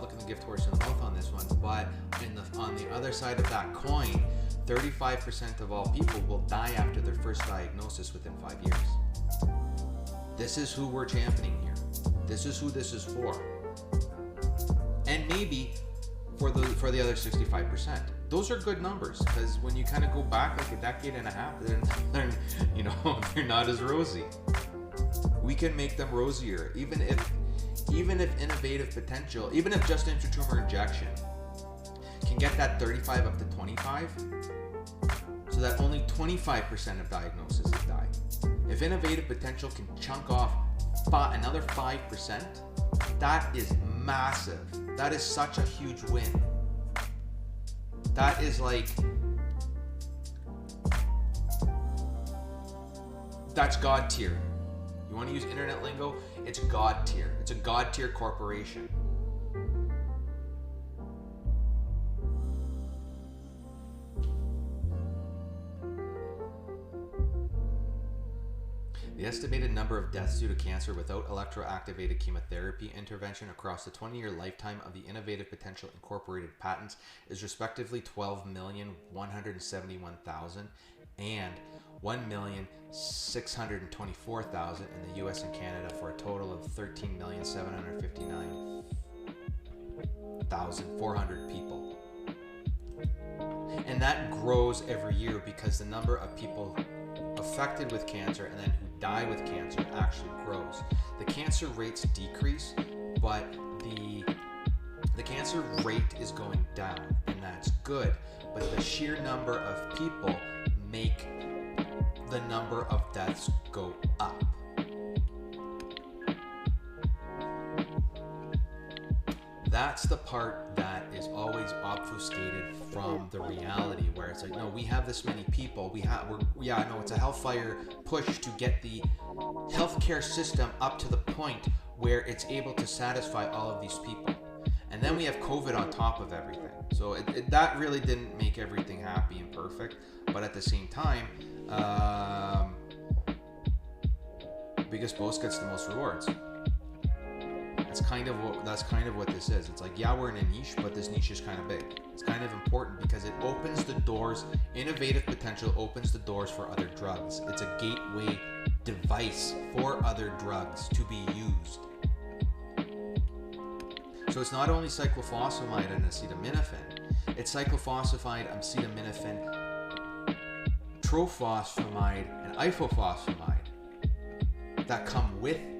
looking the gift horse in the mouth on this one, but on the other side of that coin, 35% of all people will die after their first diagnosis within 5 years. This is who we're championing here. This is who this is for. And maybe for the other 65%. Those are good numbers, because when you kind of go back like a decade and a half, they're not as rosy. We can make them rosier, even if innovative potential, even if just intratumor injection can get that 35 up to 25, so that only 25% of diagnoses die. If innovative potential can chunk off another 5%, that is massive. That is such a huge win. That is like, that's God tier. You want to use internet lingo? It's God tier. It's a God tier corporation. The estimated number of deaths due to cancer without electroactivated chemotherapy intervention across the 20-year lifetime of the Innovative Potential Incorporated patents is respectively 12,171,000 and 1,624,000 in the US and Canada, for a total of 13,759,400 people. And that grows every year because the number of people affected with cancer and then who die with cancer actually grows. The cancer rates decrease, but the cancer rate is going down, and that's good. But the sheer number of people make the number of deaths go up. that's the part that is always obfuscated from the reality, where it's like, no, we have this many people. It's a hellfire push to get the healthcare system up to the point where it's able to satisfy all of these people. And then we have COVID on top of everything. So that really didn't make everything happy and perfect. But at the same time, biggest boast gets the most rewards. That's kind of what this is. It's like, yeah, we're in a niche, but this niche is kind of big. It's kind of important because it opens the doors. Innovative potential opens the doors for other drugs. It's a gateway device for other drugs to be used. So it's not only cyclophosphamide and acetaminophen, it's cyclophosphamide, acetaminophen, trophosphamide, and isophosphamide that come with it.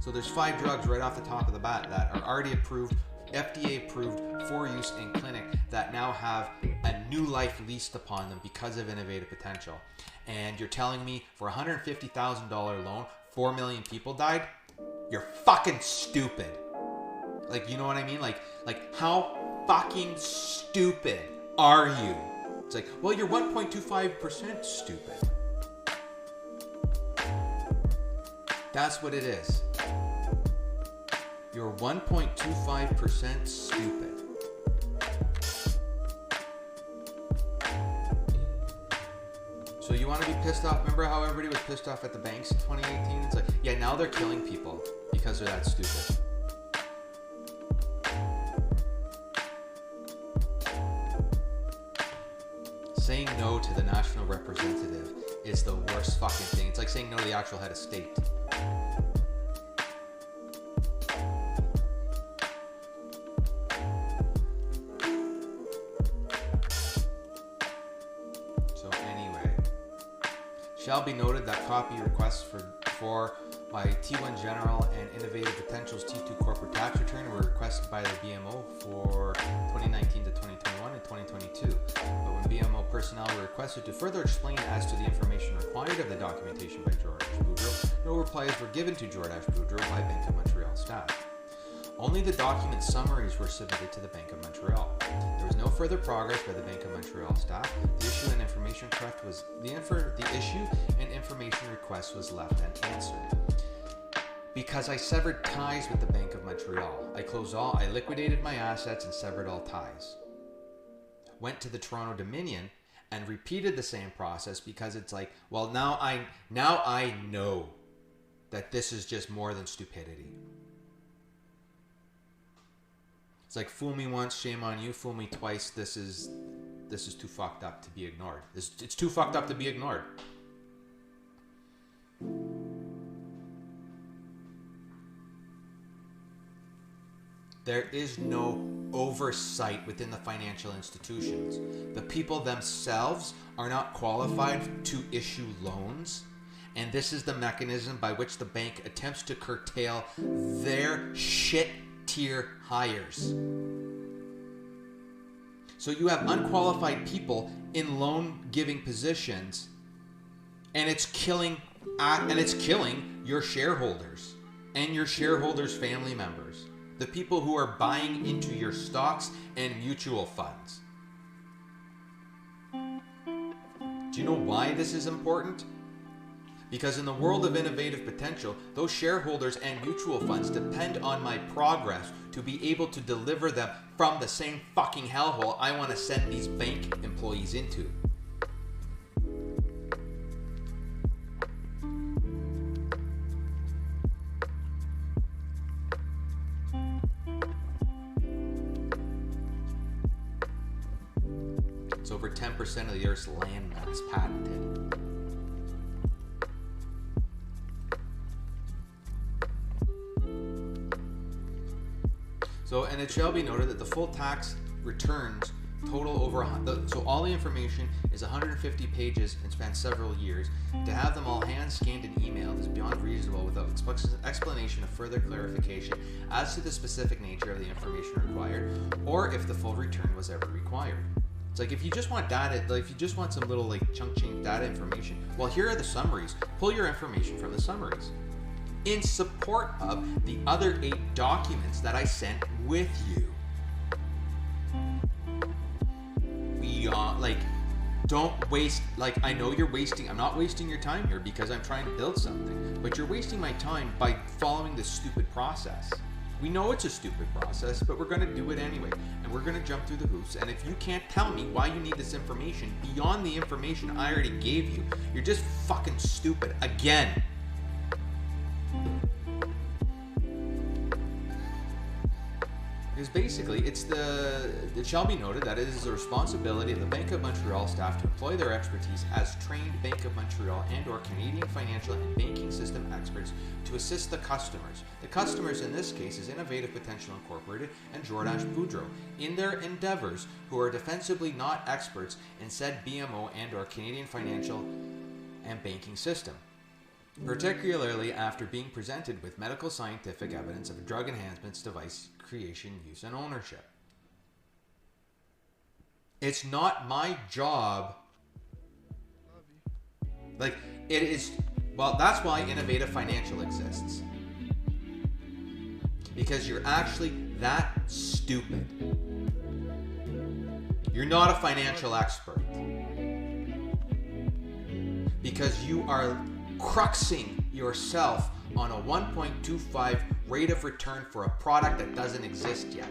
So there's 5 drugs right off the top of the bat that are already approved, FDA approved for use in clinic, that now have a new life leased upon them because of innovative potential. And you're telling me for a $150,000 loan, 4 million people died? You're fucking stupid. Like, you know what I mean? Like how fucking stupid are you? It's like, well, you're 1.25% stupid. That's what it is. You're 1.25% stupid. So you want to be pissed off? Remember how everybody was pissed off at the banks in 2018? It's like, yeah, now they're killing people because they're that stupid. Saying no to the national representative is the worst fucking thing. It's like saying no to the actual head of state. So anyway, shall be noted that copy requests for my T1 General and Innovative Potentials T2 Corporate Tax Return were requested by the BMO for 2019 to 2021 and 2022. But when BMO personnel were requested to further explain as to the information required of the documentation by Jordache Boudreau, no replies were given to Jordache Boudreau by Bank of Montreal staff. Only the document summaries were submitted to the Bank of Montreal. There was no further progress by the Bank of Montreal staff. The issue and information request was left unanswered. Because I severed ties with the Bank of Montreal. I liquidated my assets and severed all ties. Went to the Toronto Dominion and repeated the same process because it's like, well, now I know that this is just more than stupidity. It's like, fool me once, shame on you. Fool me twice, this is too fucked up to be ignored. It's too fucked up to be ignored. There is no oversight within the financial institutions. The people themselves are not qualified to issue loans, and this is the mechanism by which the bank attempts to curtail their shit tier hires. So you have unqualified people in loan giving positions, and it's killing your shareholders and your shareholders' family members. The people who are buying into your stocks and mutual funds. Do you know why this is important? Because in the world of innovative potential, those shareholders and mutual funds depend on my progress to be able to deliver them from the same fucking hellhole I want to send these bank employees into. Over 10% of the Earth's land is patented. So, and it shall be noted that the full tax returns total over, so all the information is 150 pages and spans several years. To have them all hand-scanned and emailed is beyond reasonable without explanation of further clarification as to the specific nature of the information required, or if the full return was ever required. It's like, if you just want data, like if you just want some little like chunk change data information, well, here are the summaries. Pull your information from the summaries. in support of the other 8 documents that I sent with you. Don't waste, I know you're wasting, I'm not wasting your time here because I'm trying to build something, but you're wasting my time by following this stupid process. We know it's a stupid process, but we're going to do it anyway, and we're going to jump through the hoops. And if you can't tell me why you need this information beyond the information I already gave you, you're just fucking stupid again. Because basically, it shall be noted that it is the responsibility of the Bank of Montreal staff to employ their expertise as trained Bank of Montreal and or Canadian financial and banking system experts to assist the customers. The customers in this case is Innovative Potential Incorporated and Jordache Boudreau in their endeavors, who are defensively not experts in said BMO and or Canadian financial and banking system, particularly after being presented with medical scientific evidence of drug enhancements, device creation, use, and ownership. It's not my job. It is, well, that's why Innovative Financial exists. Because you're actually that stupid. You're not a financial expert. Because you are cruxing yourself on a 1.25 rate of return for a product that doesn't exist yet.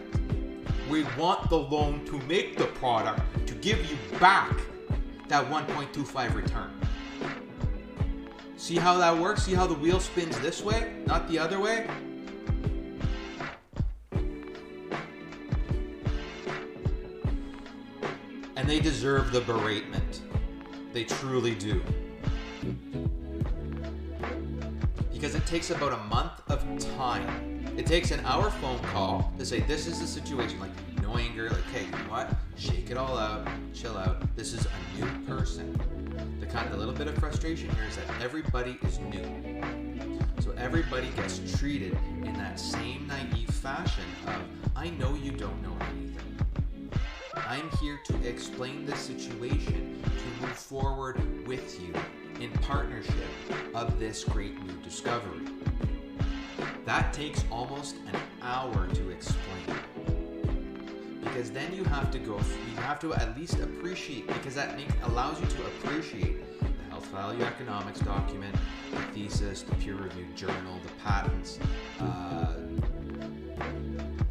We want the loan to make the product to give you back that 1.25 return. See how that works? See how the wheel spins this way, not the other way? And they deserve the beratement. They truly do. Because it takes about a month of time. It takes an hour phone call to say, this is the situation. No anger, hey, you know what? Shake it all out, chill out. This is a new person. The little bit of frustration here is that everybody is new. So everybody gets treated in that same naive fashion of, I know you don't know anything. I'm here to explain the situation, to move forward with you in partnership of this great new discovery. That takes almost an hour to explain. Because then you have to at least appreciate, because that allows you to appreciate the health value economics document, the thesis, the peer-reviewed journal, the patents,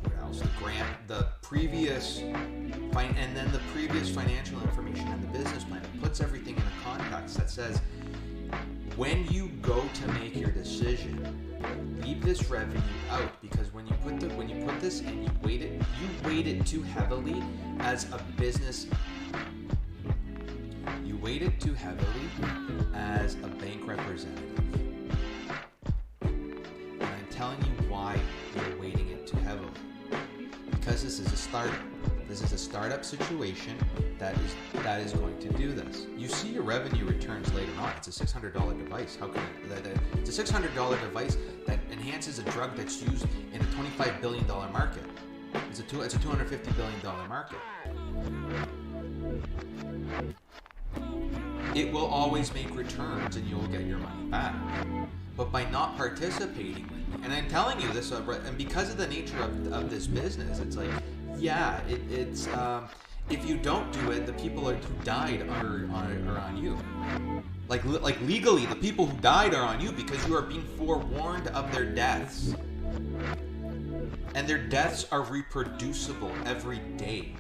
what else? The grant, the previous, and then the previous financial information and the business plan. It puts everything in a context that says, when you go to make your decision, leave this revenue out, because when you put this in, you weight it too heavily as a business. You weight it too heavily as a bank representative. And I'm telling you why you're weighting it too heavily. Because this is a startup. This is a startup situation that is going to do this. You see your revenue returns later on. It's a $600 device. How can it's a $600 device that enhances a drug that's used in a $25 billion market. It's a $250 billion market. It will always make returns and you'll get your money back. But by not participating with me, and I'm telling you this, and because of the nature of this business, it's it's if you don't do it, the people who died are on you. Like legally, the people who died are on you because you are being forewarned of their deaths. And their deaths are reproducible every day.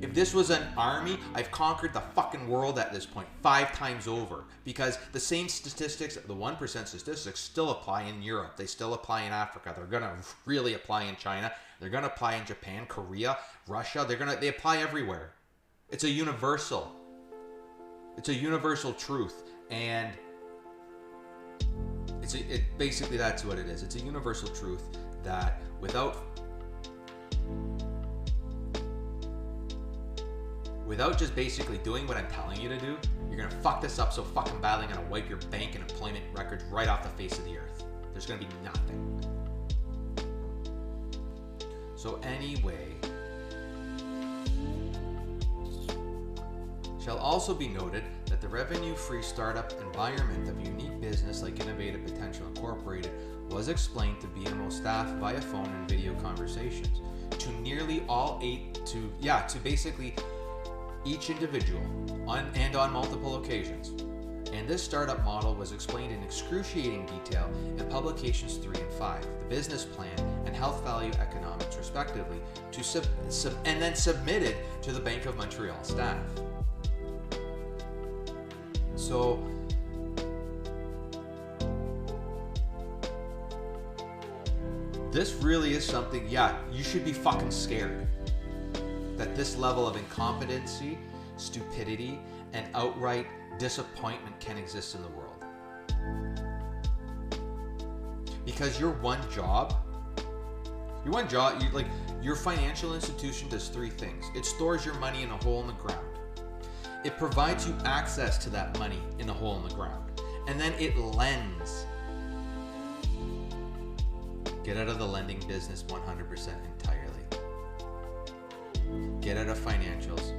If this was an army, I've conquered the fucking world at this point 5 times over, because the same statistics, the 1% statistics, still apply in Europe. They still apply in Africa. They're going to really apply in China. They're going to apply in Japan, Korea, Russia. They apply everywhere. It's a universal. It's a universal truth, and basically that's what it is. It's a universal truth that without just basically doing what I'm telling you to do, you're going to fuck this up so fucking badly. I'm going to wipe your bank and employment records right off the face of the earth. There's going to be nothing. So anyway, shall also be noted that the revenue-free startup environment of a unique business like Innovative Potential Incorporated was explained to BMO staff via phone and video conversations to nearly all to basically each individual on multiple occasions. And this startup model was explained in excruciating detail in publications 3 and 5, the business plan and health value economics respectively, and then submitted to the Bank of Montreal staff. So this really is something, you should be fucking scared that this level of incompetency, stupidity, and outright disappointment can exist in the world. Because your financial institution does 3 things. It stores your money in a hole in the ground. It provides you access to that money in the hole in the ground. And then it lends. Get out of the lending business 100% entirely. Get out of financials.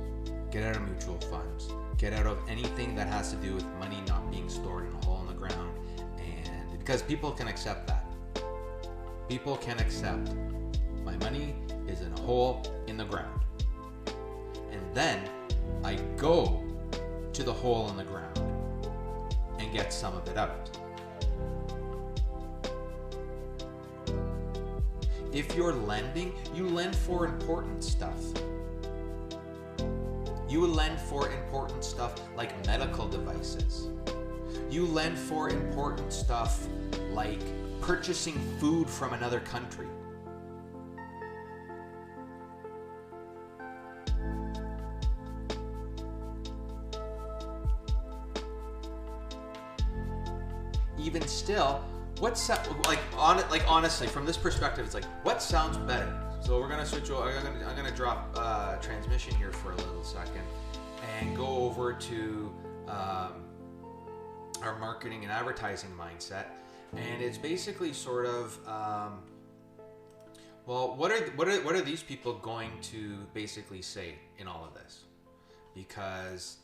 Get out of mutual funds. Get out of anything that has to do with money not being stored in a hole in the ground. And because people can accept that. People can accept my money is in a hole in the ground. And then I go to the hole in the ground and get some of it out. If you're lending, you lend for important stuff. You lend for important stuff like medical devices. You lend for important stuff like purchasing food from another country. Even still, honestly, from this perspective, it's like, what sounds better? So we're gonna switch over. I'm gonna drop transmission here for a little second and go over to our marketing and advertising mindset. And it's basically sort of, what are these people going to basically say in all of this? Because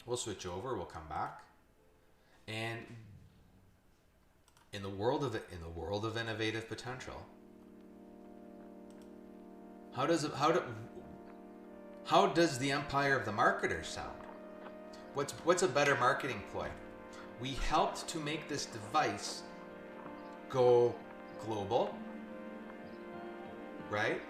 we'll switch over. We'll come back. And in the world of innovative potential, how does the empire of the marketer sound? What's a better marketing ploy? We helped to make this device go global, right?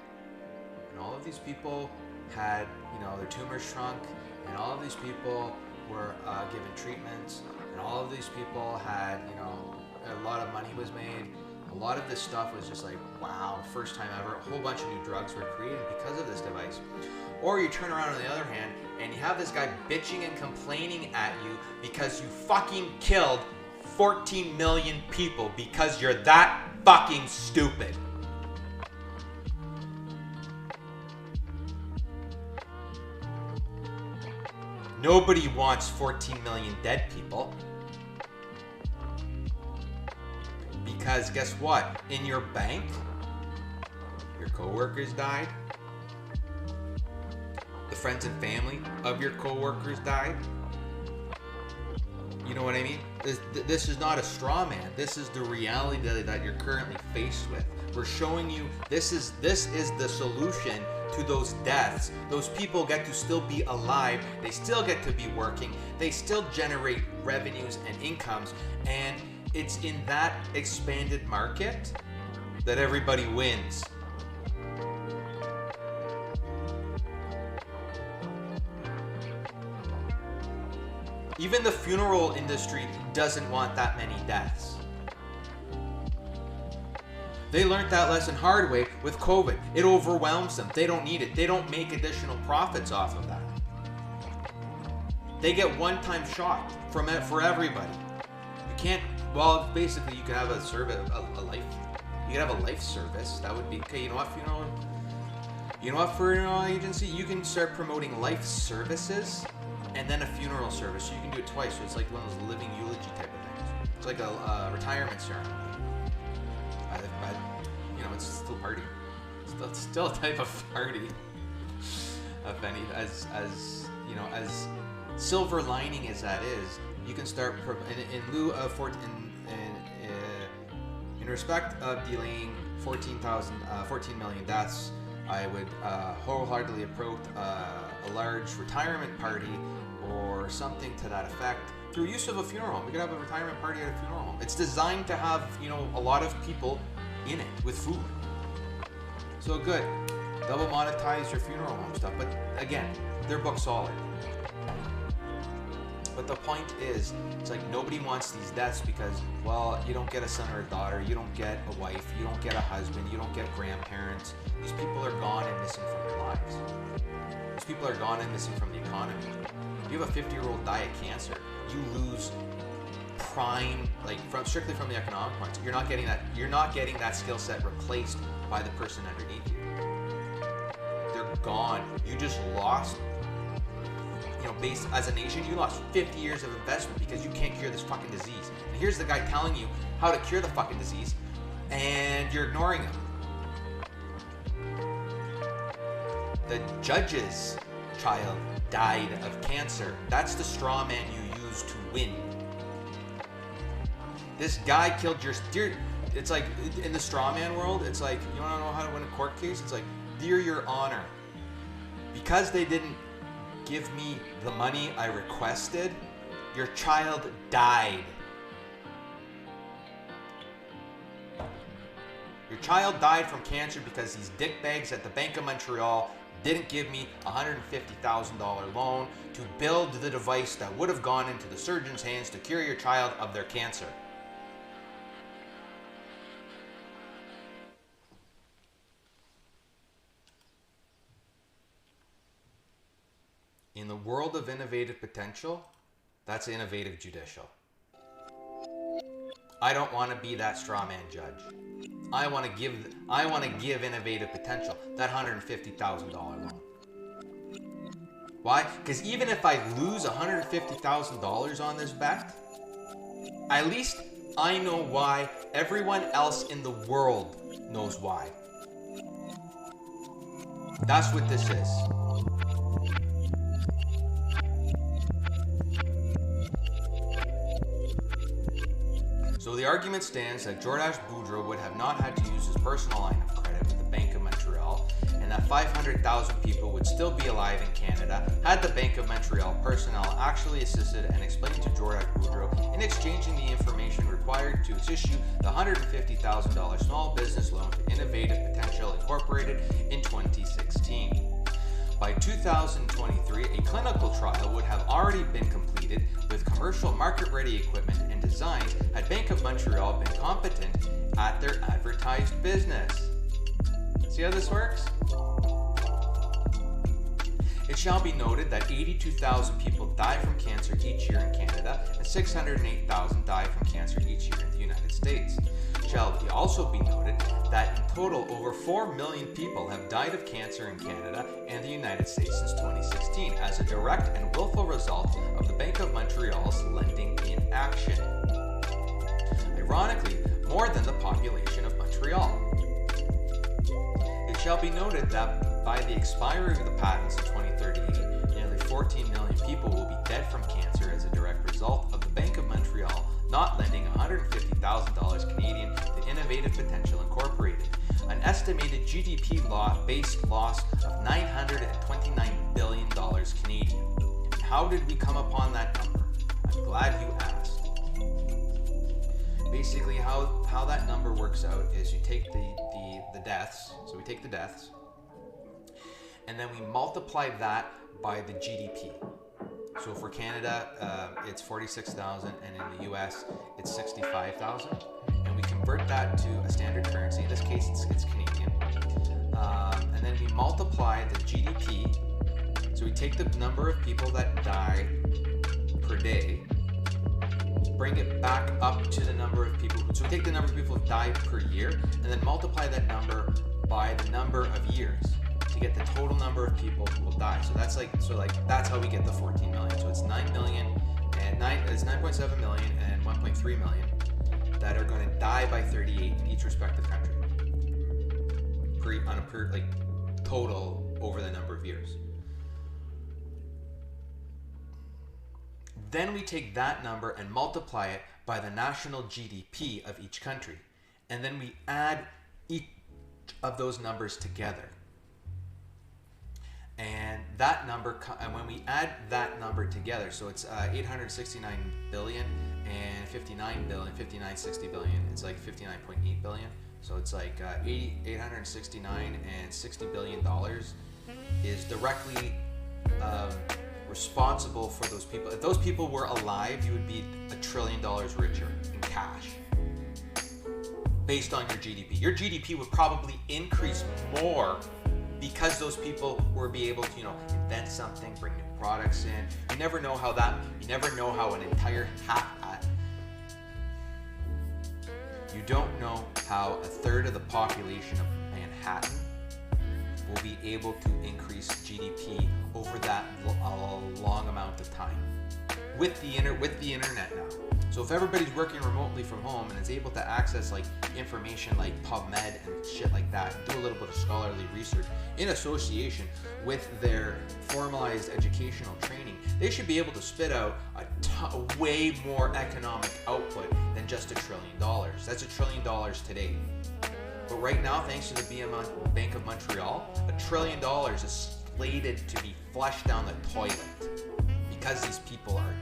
And all of these people had, their tumors shrunk, and all of these people were given treatments. And all of these people had, a lot of money was made. A lot of this stuff was just like, wow, first time ever. A whole bunch of new drugs were created because of this device. Or you turn around on the other hand and you have this guy bitching and complaining at you because you fucking killed 14 million people because you're that fucking stupid. Nobody wants 14 million dead people. Because guess what? In your bank, your coworkers died. The friends and family of your coworkers died. You know what I mean? This is not a straw man. This is the reality that you're currently faced with. We're showing you this is the solution to those deaths. Those people get to still be alive. They still get to be working. They still generate revenues and incomes. And it's in that expanded market that everybody wins. Even the funeral industry doesn't want that many deaths. They learned that lesson hard way with COVID. It overwhelms them. They don't need it. They don't make additional profits off of that. They get one-time shot for everybody. You can't. Well, basically, you could have a service, a life. You could have a life service. That would be okay. You know what, funeral? You know what, funeral agency? You can start promoting life services and then a funeral service. So you can do it twice. So it's like one of those living eulogy type of things. It's like a retirement ceremony. It's still a party. It's still a type of party. As silver lining as that is, you can start in lieu of in respect of delaying 14 million deaths. I would wholeheartedly approach a large retirement party or something to that effect through use of a funeral home. We could have a retirement party at a funeral home. It's designed to have, a lot of people in it with food. So good. Double monetize your funeral home stuff. But again, they're book solid. But the point is, it's like nobody wants these deaths because, well, you don't get a son or a daughter, you don't get a wife, you don't get a husband, you don't get grandparents. These people are gone and missing from their lives. These people are gone and missing from the economy. If you have a 50-year-old die of cancer, you lose prime, strictly from the economic points. You're not getting that skill set replaced by the person underneath you. They're gone. You just lost. Based as a nation, you lost 50 years of investment because you can't cure this fucking disease. And here's the guy telling you how to cure the fucking disease, and you're ignoring him. The judge's child died of cancer. That's the straw man you use to win. This guy killed your... It's like, in the straw man world, it's like, you want to know how to win a court case? It's like, dear your honor, because they didn't give me the money I requested, your child died. Your child died from cancer because these dickbags at the Bank of Montreal didn't give me a $150,000 loan to build the device that would have gone into the surgeon's hands to cure your child of their cancer. In the world of innovative potential, that's innovative judicial. I don't want to be that straw man judge. I want to give innovative potential that $150,000 loan. Why? Because even if I lose $150,000 on this bet, at least I know why. Everyone else in the world knows why. That's what this is. So the argument stands that Jordache Boudreau would have not had to use his personal line of credit with the Bank of Montreal, and that 500,000 people would still be alive in Canada had the Bank of Montreal personnel actually assisted and explained to Jordache Boudreau in exchanging the information required to issue the $150,000 small business loan to Innovative Potential Incorporated in 2016. By 2023, a clinical trial would have already been completed with commercial market-ready equipment and designs had Bank of Montreal been competent at their advertised business. See how this works? It shall be noted that 82,000 people die from cancer each year in Canada and 608,000 die from cancer each year in the United States. Shall also be noted that in total over 4 million people have died of cancer in Canada and the United States since 2016 as a direct and willful result of the Bank of Montreal's lending inaction. Ironically, more than the population of Montreal. It shall be noted that by the expiry of the patents in 2038, nearly 14 million people will be dead from cancer as a direct result of the Bank of Montreal not lending $150,000 Canadian to Innovative Potential Incorporated, an estimated GDP-based loss of $929 billion Canadian. And how did we come upon that number? I'm glad you asked. Basically, how that number works out is you take the deaths, so we take the deaths, and then we multiply that by the GDP. So for Canada, it's 46,000, and in the US, it's 65,000. And we convert that to a standard currency. In this case, it's Canadian. And then we multiply the GDP. So we take the number of people that die per day, bring it back up to the number of people. So we take the number of people who die per year, and then multiply that number by the number of years to get the total number of people who will die. So that's that's how we get the 14 million. So it's 9 million and it's 9.7 million and 1.3 million that are going to die by 38 in each respective country. Total over the number of years. Then we take that number and multiply it by the national GDP of each country. And then we add each of those numbers together. And that number, and when we add that number together, so it's 869 billion and 59 billion, 5960 billion, it's like 59.8 billion. So it's like 869 and 60 billion dollars is directly responsible for those people. If those people were alive, you would be $1 trillion richer in cash based on your GDP. Your GDP would probably increase more because those people will be able to, invent something, bring new products in. You never know how an entire you don't know how a third of the population of Manhattan will be able to increase GDP over that long amount of time with the internet now. So if everybody's working remotely from home and is able to access like information like PubMed and shit like that, do a little bit of scholarly research in association with their formalized educational training, they should be able to spit out a way more economic output than just $1 trillion. That's $1 trillion today. But right now, thanks to the Bank of Montreal, $1 trillion is slated to be flushed down the toilet because these people are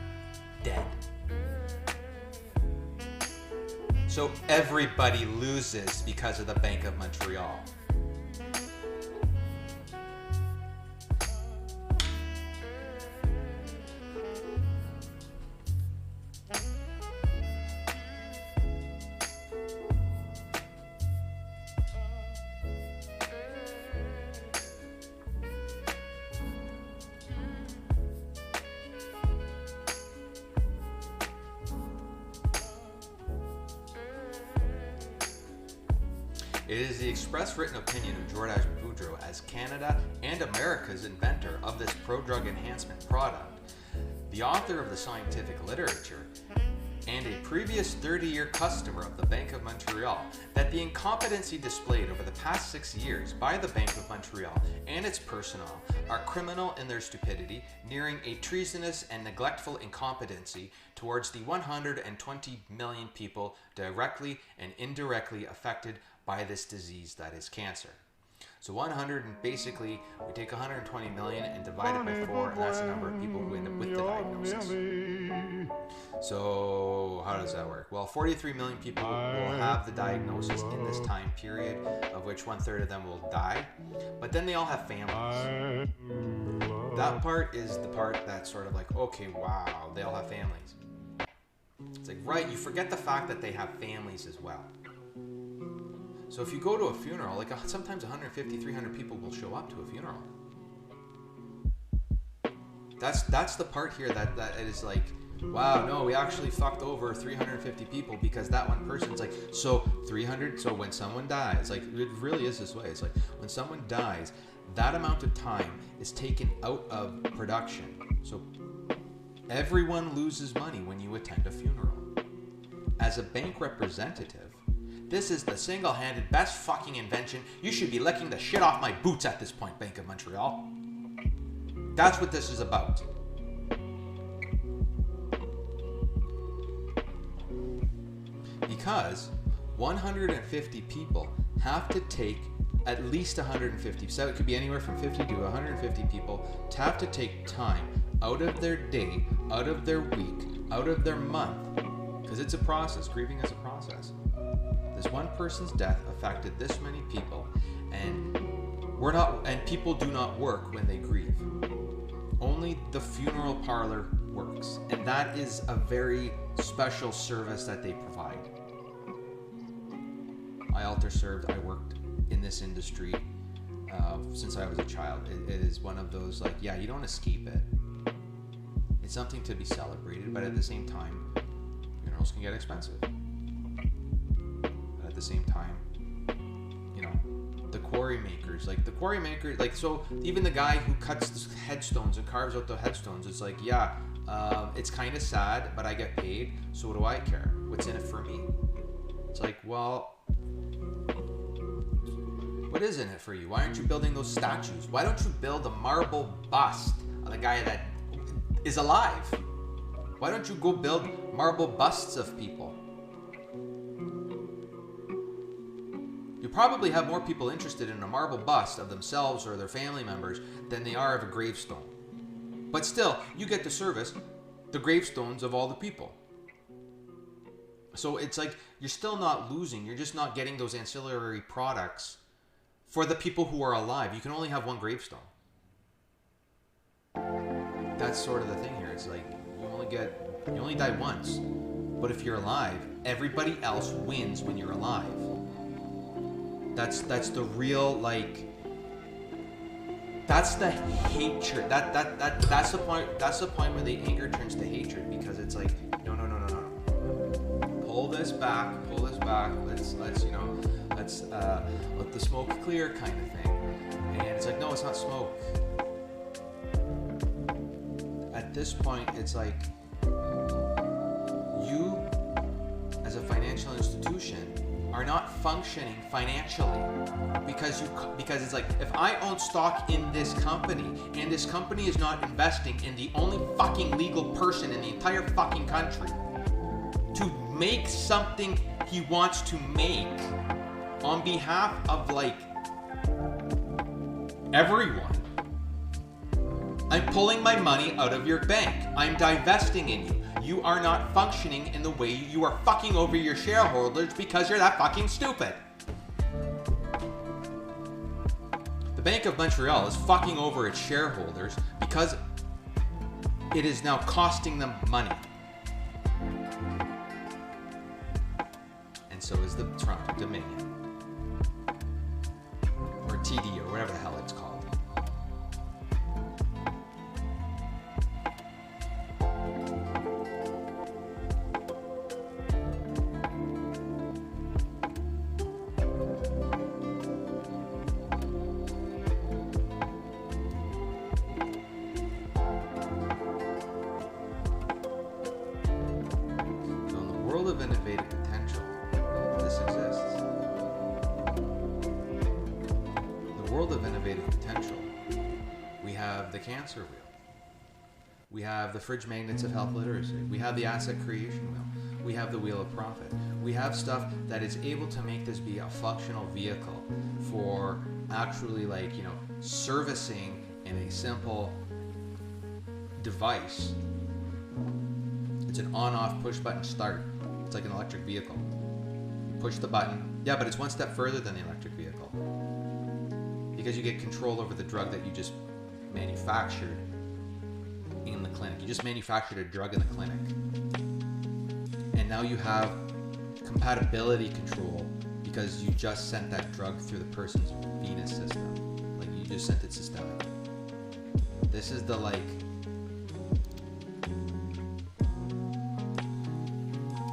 dead. So everybody loses because of the Bank of Montreal. It is the express written opinion of Jordache Boudreau as Canada and America's inventor of this pro-drug enhancement product, the author of the scientific literature, and a previous 30-year customer of the Bank of Montreal, that the incompetency displayed over the past 6 years by the Bank of Montreal and its personnel are criminal in their stupidity, nearing a treasonous and neglectful incompetency towards the 120 million people directly and indirectly affected by this disease that is cancer. So 100, and basically we take 120 million and divide it by 4, and that's the number of people who end up with the diagnosis. So how does that work? Well, 43 million people will have the diagnosis in this time period, of which 1/3 of them will die, but then they all have families. That part is the part that's sort of like, okay, wow, they all have families. It's like, right, you forget the fact that they have families as well. So if you go to a funeral, like sometimes 150, 300 people will show up to a funeral. That's the part here that it is like, wow, no, we actually fucked over 350 people because that one person's like, so 300, so when someone dies, like it really is this way. It's like when someone dies, that amount of time is taken out of production. So everyone loses money when you attend a funeral. As a bank representative, this is the single-handed best fucking invention. You should be licking the shit off my boots at this point, Bank of Montreal. That's what this is about. Because 150 people have to take at least 150, so it could be anywhere from 50 to 150 people, to have to take time out of their day, out of their week, out of their month, because it's a process. Grieving is a process. This one person's death affected this many people, and people do not work when they grieve. Only the funeral parlor works, and that is a very special service that they provide. I alter served. I worked in this industry since I was a child. It is one of those, like, yeah, you don't escape it. It's something to be celebrated, but at the same time, funerals can get expensive. At the same time, the quarry makers, so even the guy who cuts the headstones and carves out the headstones, it's like, yeah, it's kind of sad, but I get paid, so what do I care? What's in it for me? It's like, well, what is in it for you? Why aren't you building those statues? Why don't you build a marble bust of the guy that is alive? Why don't you go build marble busts of people? You probably have more people interested in a marble bust of themselves or their family members than they are of a gravestone. But still, you get to service the gravestones of all the people. So it's like you're still not losing. You're just not getting those ancillary products for the people who are alive. You can only have one gravestone. That's sort of the thing here. It's like you only die once. But if you're alive, everybody else wins when you're alive. That's the real, like, that's the hatred. That's the point. That's the point where the anger turns to hatred, because it's like, no. Pull this back. Let's let the smoke clear, kind of thing. And it's like, no, it's not smoke. At this point, it's like, you, as a financial institution, are not functioning financially because it's like, if I own stock in this company and this company is not investing in the only fucking legal person in the entire fucking country to make something he wants to make on behalf of, like, everyone, I'm pulling my money out of your bank. I'm divesting in you. You are not functioning in the way you are fucking over your shareholders because you're that fucking stupid. The Bank of Montreal is fucking over its shareholders because it is now costing them money. And so is the Toronto Dominion. Or TD, or whatever the hell it's called. Of innovative potential, this exists. The world of innovative potential, we have the cancer wheel, we have the fridge magnets of health literacy, we have the asset creation wheel, we have the wheel of profit, we have stuff that is able to make this be a functional vehicle for actually, like, you know, servicing in a simple device. It's an on-off push button start. It's like an electric vehicle. Push the button. Yeah, but it's one step further than the electric vehicle, because you get control over the drug that you just manufactured in the clinic. You just manufactured a drug in the clinic. And now you have compatibility control because you just sent that drug through the person's venous system. Like, you just sent it systemic. This is the, like,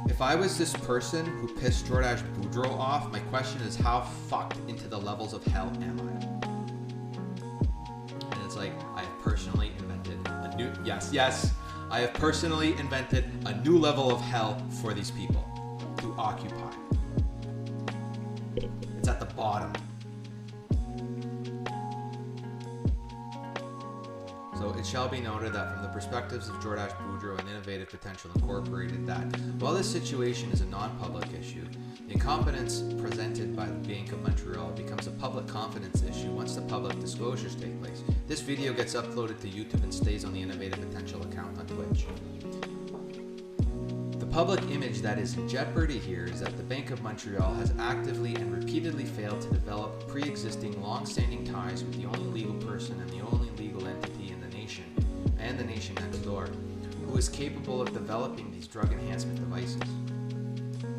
if I was this person who pissed Jordache Boudreau off, my question is, how fucked into the levels of hell am I? And it's like, I have personally invented a new, yes, I have personally invented a new level of hell for these people to occupy. It's at the bottom. So it shall be noted that from the perspectives of Jordache Boudreau and Innovative Potential Incorporated, that while this situation is a non-public issue, the incompetence presented by the Bank of Montreal becomes a public confidence issue once the public disclosures take place. This video gets uploaded to YouTube and stays on the Innovative Potential account on Twitch. The public image that is in jeopardy here is that the Bank of Montreal has actively and repeatedly failed to develop pre-existing long-standing ties with the only legal person and the only legal entity in the nation, and the nation next door, who is capable of developing these drug enhancement devices,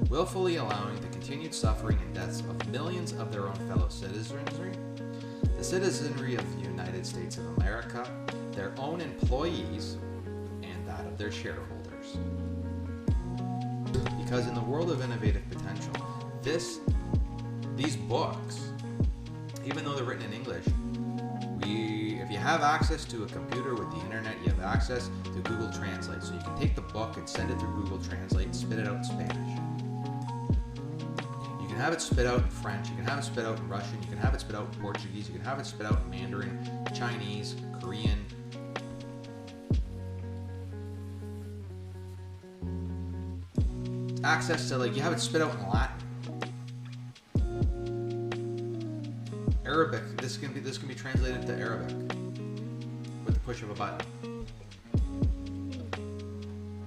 willfully allowing the continued suffering and deaths of millions of their own fellow citizenry, the citizenry of the United States of America, their own employees, and that of their shareholders. Because in the world of innovative potential, these books, even though they're written in English, if you have access to a computer with the internet, you have access to Google Translate. So you can take the book and send it through Google Translate and spit it out in Spanish. You can have it spit out in French, you can have it spit out in Russian, you can have it spit out in Portuguese, you can have it spit out in Mandarin, Chinese, Korean. access to, like, you have it spit out in Latin. Arabic. This can be translated to Arabic with the push of a button.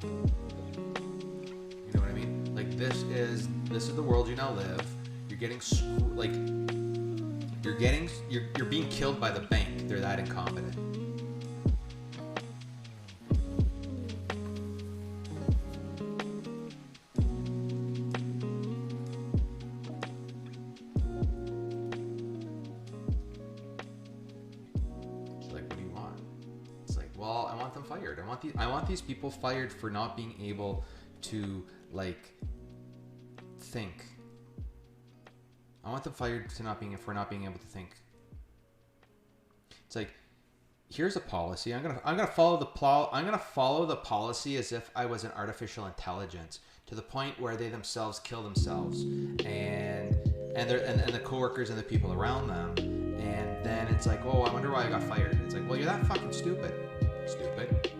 You know what I mean? Like, this is the world you now live. You're getting you're being killed by the bank. They're that incompetent. I want these people fired for not being able to, like, think. I want them fired for not being able to think. It's like, here's a policy. I'm gonna follow the policy as if I was an artificial intelligence, to the point where they themselves kill themselves and the coworkers and the people around them. And then it's like, oh, I wonder why I got fired. It's like, well, you're that fucking stupid. Stupid.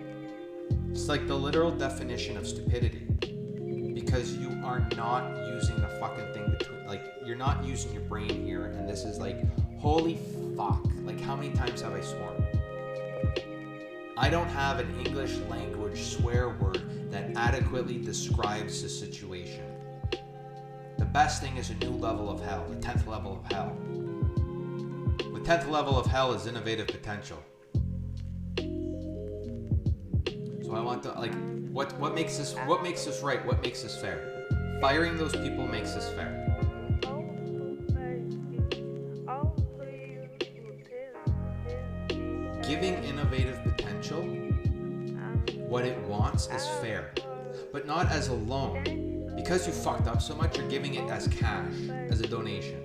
It's like the literal definition of stupidity, because you are not using the fucking thing between, like, you're not using your brain here. And this is like, holy fuck, like, how many times have I sworn? I don't have an English language swear word that adequately describes the situation. The best thing is a new level of hell, the 10th level of hell. The 10th level of hell is innovative potential. I want to, like, what makes this right? What makes this fair? Firing those people makes this fair. Giving innovative potential what it wants is fair, but not as a loan. Because you fucked up so much, you're giving it as cash, as a donation.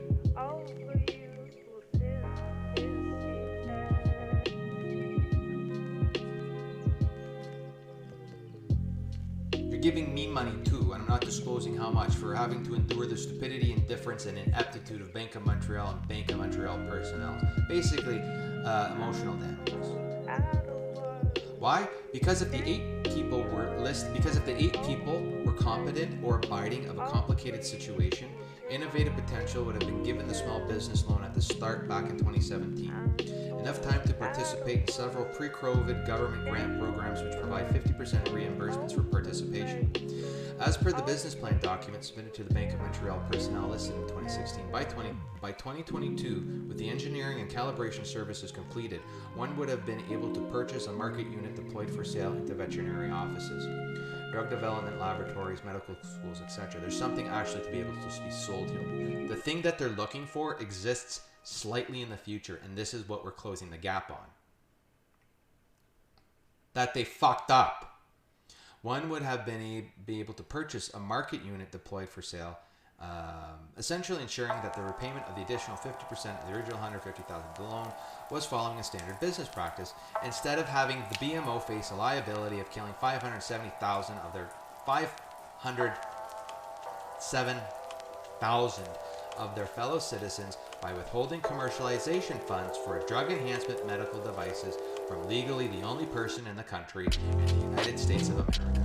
Giving me money too, and I'm not disclosing how much, for having to endure the stupidity, indifference, and ineptitude of Bank of Montreal and Bank of Montreal personnel. Basically, emotional damages. Why? Because if the 8 people were competent or abiding of a complicated situation, innovative potential would have been given the small business loan at the start back in 2017. Enough time to participate in several pre-COVID government grant programs which provide 50% reimbursements for participation. As per the business plan document submitted to the Bank of Montreal personnel listed in 2016, by 2022, with the engineering and calibration services completed, one would have been able to purchase a market unit deployed for sale into veterinary offices, drug development laboratories, medical schools, etc. There's something actually to be able to be sold here. The thing that they're looking for exists slightly in the future, and this is what we're closing the gap on. That they fucked up. One would have been able to purchase a market unit deployed for sale, essentially ensuring that the repayment of the additional 50% of the original $150,000 of the loan was following a standard business practice, instead of having the BMO face a liability of killing 570,000 of their 507,000 of their fellow citizens by withholding commercialization funds for drug enhancement medical devices from legally the only person in the country in the United States of America.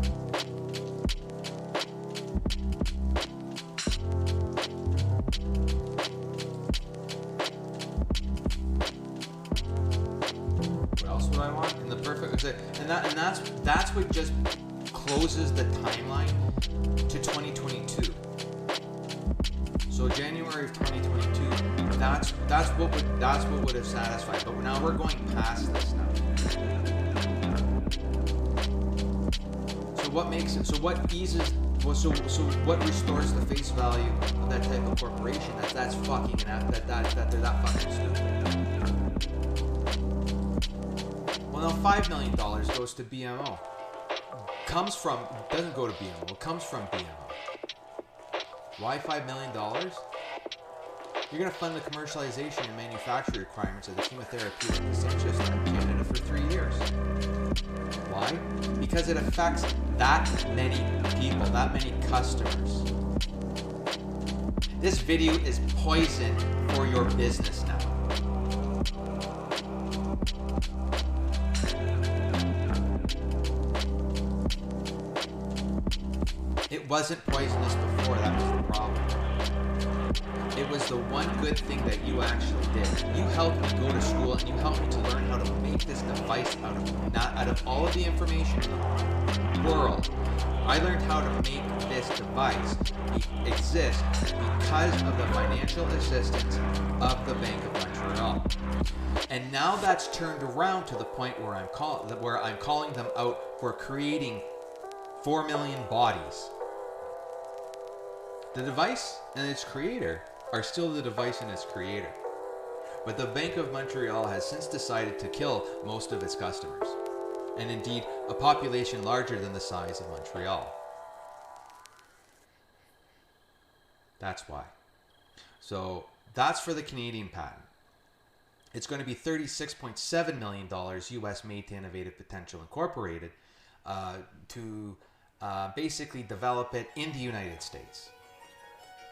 What else would I want? In the perfect, and that's what just closes the timeline to 2022. So January of 2022, that's what would have satisfied. But now we're going past this now. So what makes it? So what eases? So what restores the face value of that type of corporation? That's fucking that they're that fucking stupid. Well, now $5 million goes to BMO. Doesn't go to BMO. It comes from BMO. Why $5 million? You're going to fund the commercialization and manufacturing requirements of the chemotherapeutic essentials in Canada for 3 years. Why? Because it affects that many people, that many customers. This video is poison for your business now. It It wasn't poisonous before, that was the problem. It was the one good thing that you actually did. You helped me go to school and you helped me to learn how to make this device out of all of the information in the world. I learned how to make this device exist because of the financial assistance of the Bank of Montreal. And now that's turned around to the point where I'm calling them out for creating 4 million bodies. The device and its creator are still the device and its creator. But the Bank of Montreal has since decided to kill most of its customers, and indeed a population larger than the size of Montreal. That's why. So that's for the Canadian patent. It's going to be $36.7 million US made to Innovative Potential Incorporated to basically develop it in the United States.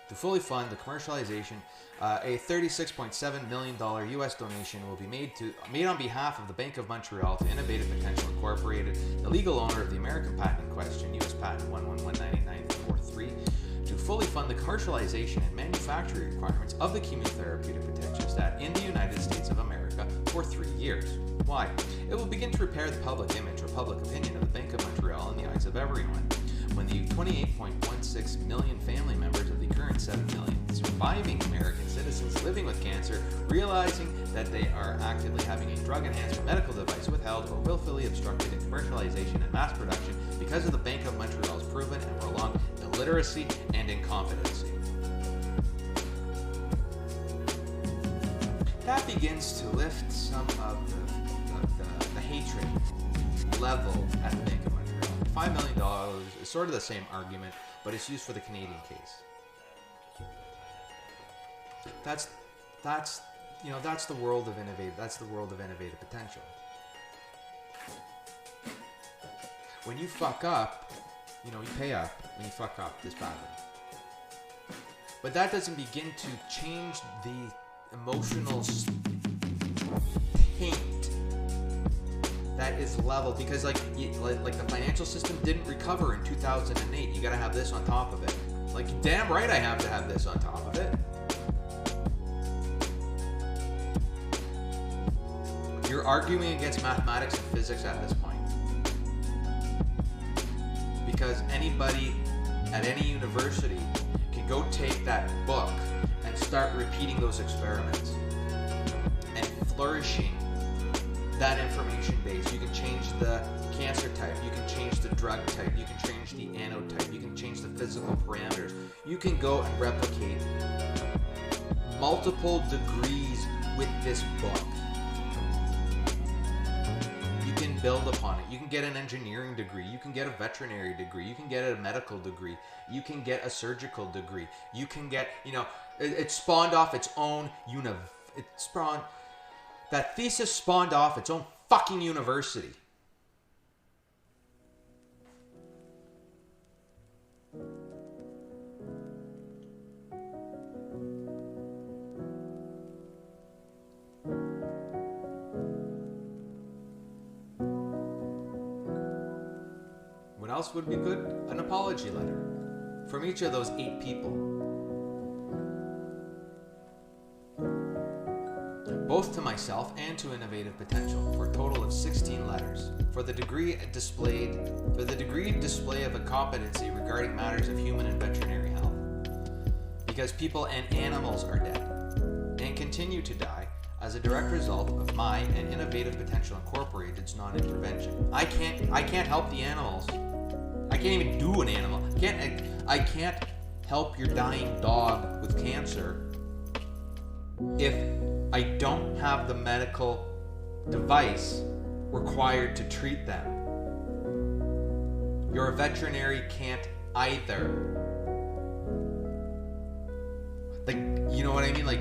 To fully fund the commercialization, a $36.7 million US donation will be made on behalf of the Bank of Montreal to Innovative Potential Incorporated, the legal owner of the American patent in question, US Patent 1119943, to fully fund the commercialization and manufacturing requirements of the chemotherapeutic potentiostat in the United States of America for 3 years. Why? It will begin to repair the public image or public opinion of the Bank of Montreal in the eyes of everyone. When the 28.16 million family members of the current 7 million surviving American citizens living with cancer, realizing that they are actively having a drug-enhanced medical device withheld or willfully obstructed in commercialization and mass production because of the Bank of Montreal's proven and prolonged illiteracy and incompetency. That begins to lift some of the hatred level at the Bank of Montreal. $5 million is sort of the same argument, but it's used for the Canadian case. That's the world of innovative. That's the world of innovative potential. When you fuck up, you pay up when you fuck up this badly. But that doesn't begin to change the emotional taint that is level, because like the financial system didn't recover in 2008. You got to have this on top of it. Like, damn right I have to have this on top of it. You're arguing against mathematics and physics at this point, because anybody at any university can go take that book and start repeating those experiments and flourishing that information base. You can change the cancer type, you can change the drug type, you can change the anotype, you can change the physical parameters. You can go and replicate multiple degrees with this book. You can build upon it. You can get an engineering degree, you can get a veterinary degree, you can get a medical degree, you can get a surgical degree, you can get, it spawned off its own that thesis spawned off its own fucking university. What else would be good? An apology letter from each of those 8 people. Both to myself and to Innovative Potential, for a total of 16 letters, for the degree display of a competency regarding matters of human and veterinary health. Because people and animals are dead, and continue to die as a direct result of my and Innovative Potential Incorporated's non-intervention. I can't help the animals. I can't even do an animal. I can't help your dying dog with cancer if I don't have the medical device required to treat them. Your veterinary can't either. Like, you know what I mean? Like,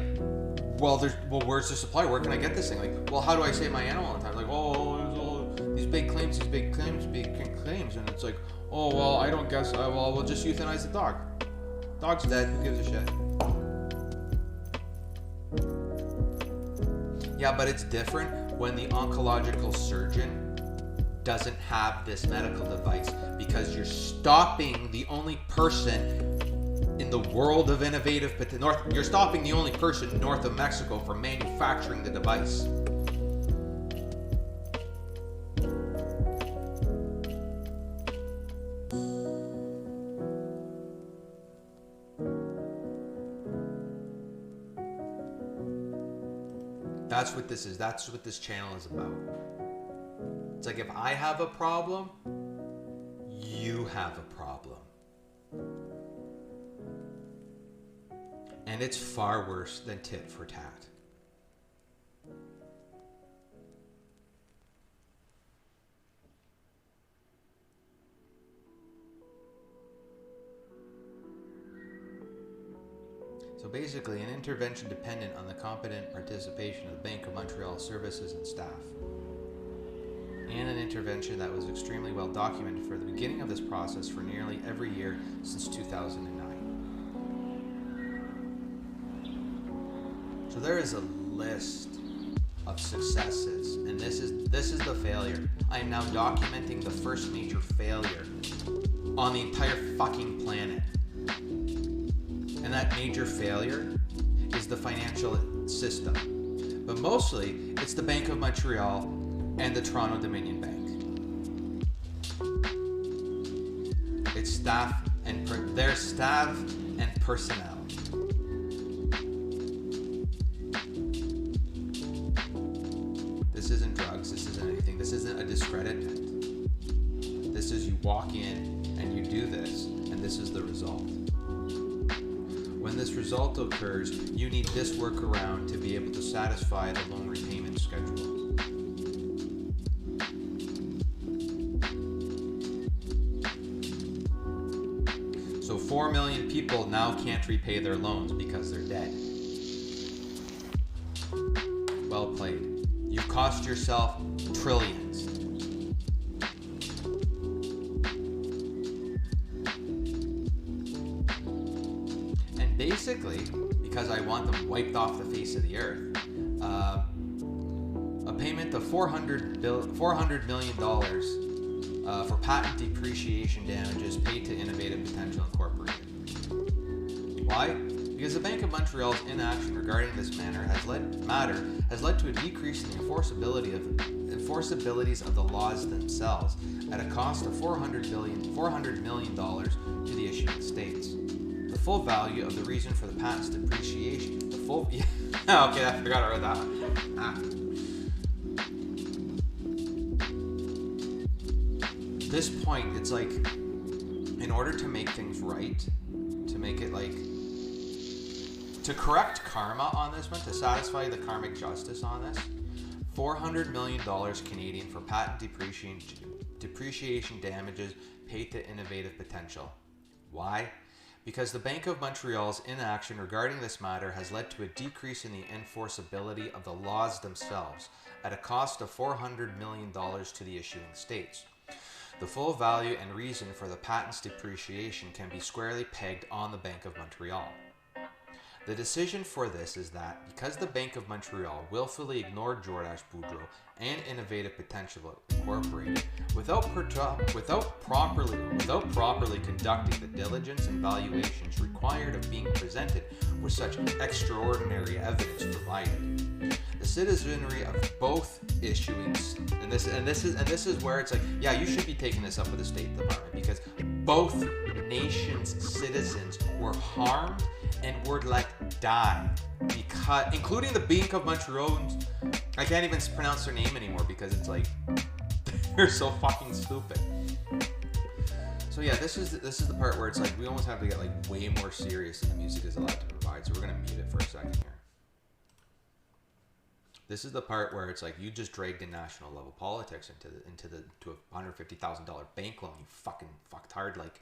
where's the supply? Where can I get this thing? Like, well, how do I save my animal on time? Like, these big claims, and it's like, oh, well, I don't guess, we'll just euthanize the dog. Dog's dead, who gives a shit? Yeah, but it's different when the oncological surgeon doesn't have this medical device because you're stopping the only person in the world of innovative, but you're stopping the only person north of Mexico from manufacturing the device. That's what this is. That's what this channel is about. It's like if I have a problem, you have a problem. And it's far worse than tit for tat. So basically, an intervention dependent on the competent participation of the Bank of Montreal services and staff. And an intervention that was extremely well documented for the beginning of this process for nearly every year since 2009. So there is a list of successes, and this is the failure. I am now documenting the first major failure on the entire fucking planet. And that major failure is the financial system. But mostly, it's the Bank of Montreal and the Toronto Dominion Bank. It's staff and their staff and personnel. This isn't drugs, this isn't anything, this isn't a discreditment. This is you walk in and you do this, and this is the result. When this result occurs, you need this workaround to be able to satisfy the loan repayment schedule. So 4 million people now can't repay their loans because they're dead. Well played. You've cost yourself trillions. And basically, because I want them wiped off the face of the earth, a payment of $400 million for patent depreciation damages paid to Innovative Potential Incorporated. Why? Because the Bank of Montreal's inaction regarding this matter has led to a decrease in the enforceabilities of the laws themselves at a cost of $400 million to the issuing states. The full value of the reason for the patent's depreciation, okay, I forgot I read that one. This point, it's like, in order to make things right, to make it like, to correct karma on this one, to satisfy the karmic justice on this, $400 million Canadian for patent depreciation damages paid to Innovative Potential. Why? Because the Bank of Montreal's inaction regarding this matter has led to a decrease in the enforceability of the laws themselves at a cost of $400 million to the issuing states. The full value and reason for the patent's depreciation can be squarely pegged on the Bank of Montreal. The decision for this is that because the Bank of Montreal willfully ignored Jordache, Boudreau, and Innovative Potential Incorporated without properly conducting the diligence and valuations required of being presented with such extraordinary evidence provided. The citizenry of both issuing, and this is where it's like, yeah, you should be taking this up with the State Department, because both nations' citizens were harmed and were let die, because including the Bank of Montreal. I can't even pronounce their name anymore because it's like they're so fucking stupid. So yeah, this is the part where it's like we almost have to get like way more serious than the music is allowed to provide. So we're gonna mute it for a second here. This is the part where it's like you just dragged in national level politics to a $150,000 bank loan. You fucking fucktard. Like,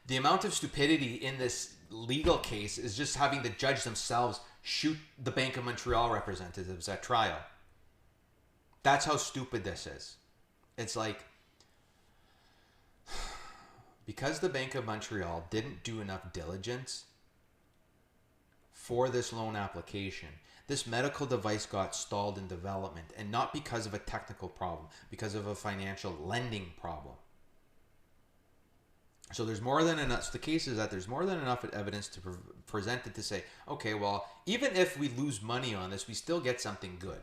the amount of stupidity in this legal case is just having the judge themselves shoot the Bank of Montreal representatives at trial. That's how stupid this is. It's like, because the Bank of Montreal didn't do enough diligence, for this loan application, this medical device got stalled in development, and not because of a technical problem, because of a financial lending problem. So there's more than enough. So the case is that there's more than enough evidence to present it to say, okay, well, even if we lose money on this, we still get something good.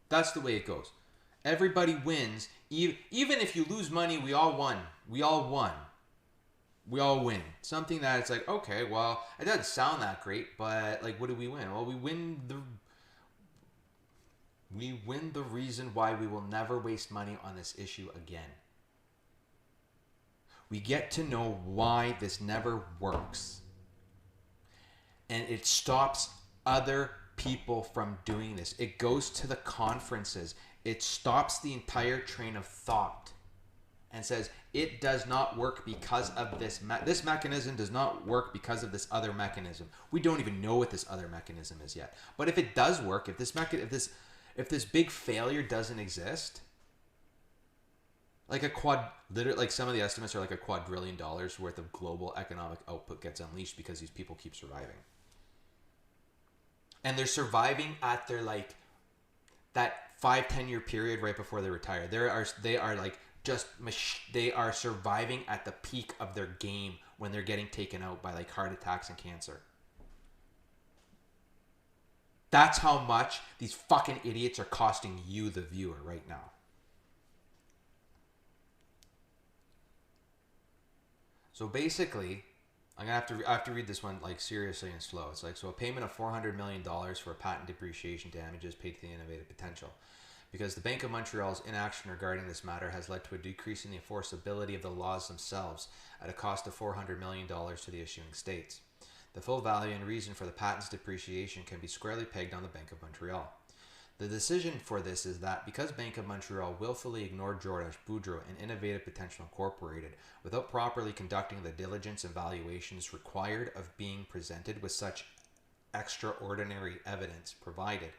That's the way it goes. Everybody wins. Even if you lose money, we all won. We all won. We all win. Something that it's like, okay, well, it doesn't sound that great, but like, what do we win? Well, we win the reason why we will never waste money on this issue again. We get to know why this never works. And it stops other people from doing this. It goes to the conferences. It stops the entire train of thought and says, it does not work because of this. This mechanism does not work because of this other mechanism. We don't even know what this other mechanism is yet. But if it does work, if this big failure doesn't exist, like some of the estimates are like $1 quadrillion worth of global economic output gets unleashed because these people keep surviving. And they're surviving at their like that 5-10 year period right before they retire. They are surviving at the peak of their game when they're getting taken out by like heart attacks and cancer. That's how much these fucking idiots are costing you, the viewer, right now. So basically, I have to read this one like seriously and slow. It's like, so a payment of $400 million for patent depreciation damages paid to the innovative potential. Because the Bank of Montreal's inaction regarding this matter has led to a decrease in the enforceability of the laws themselves at a cost of $400 million to the issuing states. The full value and reason for the patent's depreciation can be squarely pegged on the Bank of Montreal. The decision for this is that because Bank of Montreal willfully ignored Jordache, Boudreau, and Innovative Potential Incorporated without properly conducting the diligence and valuations required of being presented with such extraordinary evidence provided,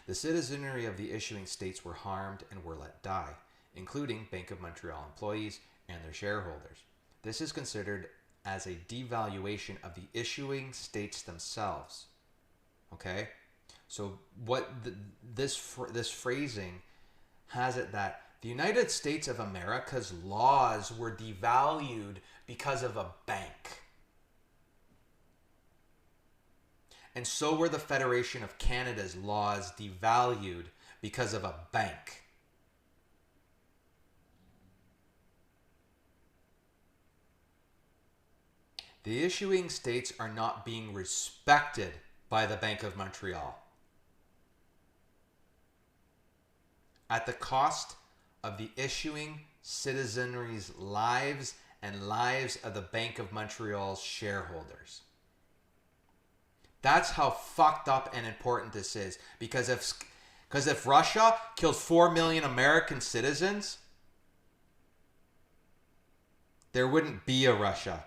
the citizenry of the issuing states were harmed and were let die, including Bank of Montreal employees and their shareholders. This is considered as a devaluation of the issuing states themselves. Okay? So what this phrasing has it that the United States of America's laws were devalued because of a bank. And so were the Federation of Canada's laws devalued because of a bank. The issuing states are not being respected by the Bank of Montreal, at the cost of the issuing citizenry's lives and lives of the Bank of Montreal's shareholders. That's how fucked up and important this is. Because if Russia killed 4 million American citizens, there wouldn't be a Russia.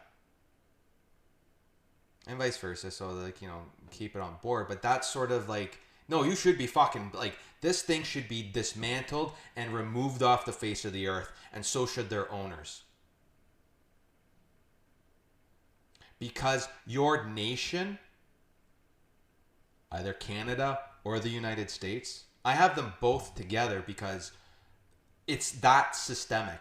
And vice versa. So, like, you know, keep it on board. But that's sort of like, no, you should be fucking, like, this thing should be dismantled and removed off the face of the earth. And so should their owners. Because your nation, either Canada or the United States, I have them both together because it's that systemic,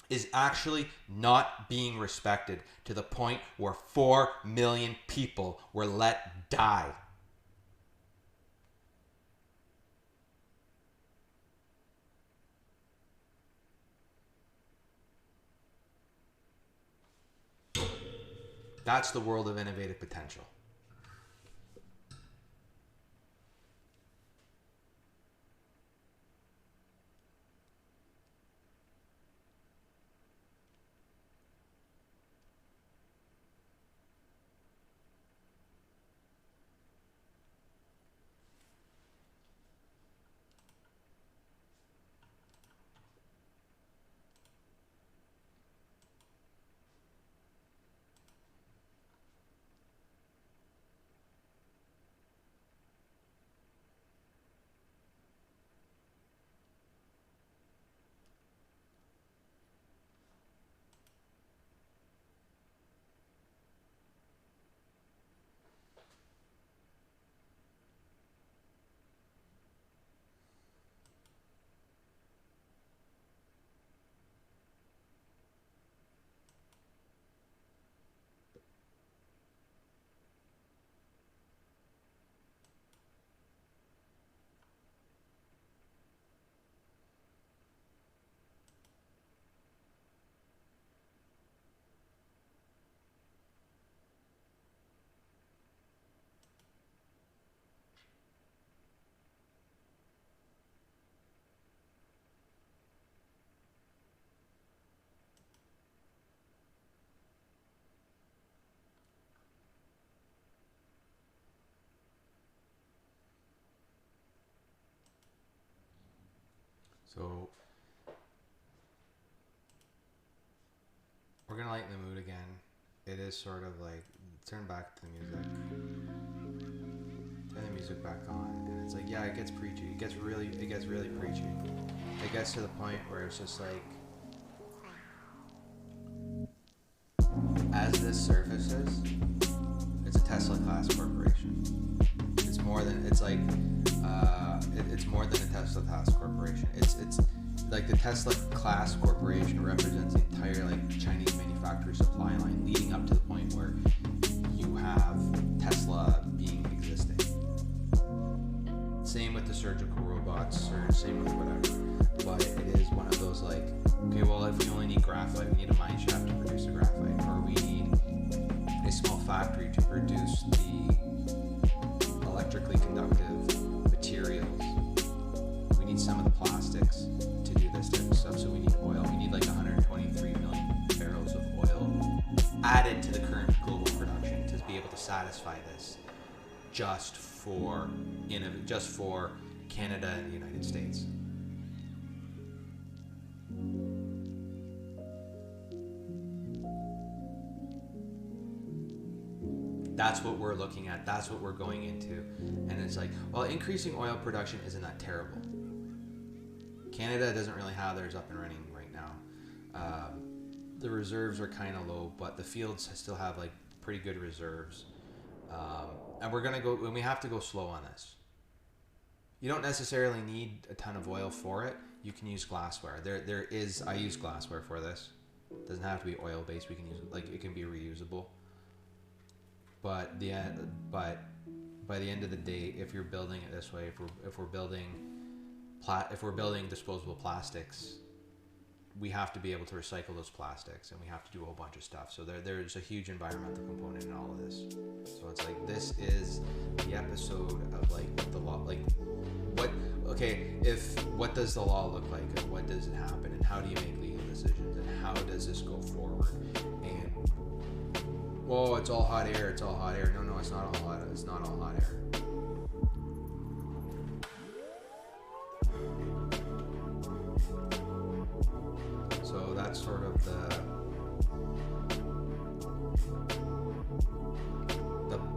is actually not being respected to the point where 4 million people were let die. That's the world of innovative potential. So we're gonna lighten the mood again. It is sort of like, turn back to the music. Turn the music back on, and it's like, yeah, it gets preachy. It gets really preachy. It gets to the point where it's just like, as this surfaces, it's a Tesla class corporation. It's more than it's more than a Tesla class corporation. It's like the Tesla class corporation represents the entire like Chinese manufacturer supply line leading up to the point where you have Tesla being existing. Same with the surgical robots, or same with whatever. But it is one of those like, okay, well, if we only need graphite, we need a mine shaft to produce the graphite, or we need a small factory to produce the electrically conductive materials. We need some of the plastics to do this type of stuff, so we need oil. We need like 123 million barrels of oil added to the current global production to be able to satisfy this just for Canada and the United States. That's what we're looking at. That's what we're going into. And it's like, well, increasing oil production isn't that terrible. Canada doesn't really have theirs up and running right now. The reserves are kind of low, but the fields still have like pretty good reserves. And we have to go slow on this. You don't necessarily need a ton of oil for it. You can use glassware. I use glassware for this. It doesn't have to be oil based. We can use it can be reusable. But by the end of the day, if you're building it this way, if we're building disposable plastics, we have to be able to recycle those plastics, and we have to do a whole bunch of stuff. So there's a huge environmental component in all of this. So it's like, this is the episode of like the law, like what does the law look like, and what does it happen, and how do you make legal decisions, and how does this go forward? And oh, it's all hot air. It's all hot air. No, it's not all hot. It's not all hot air. So that's sort of the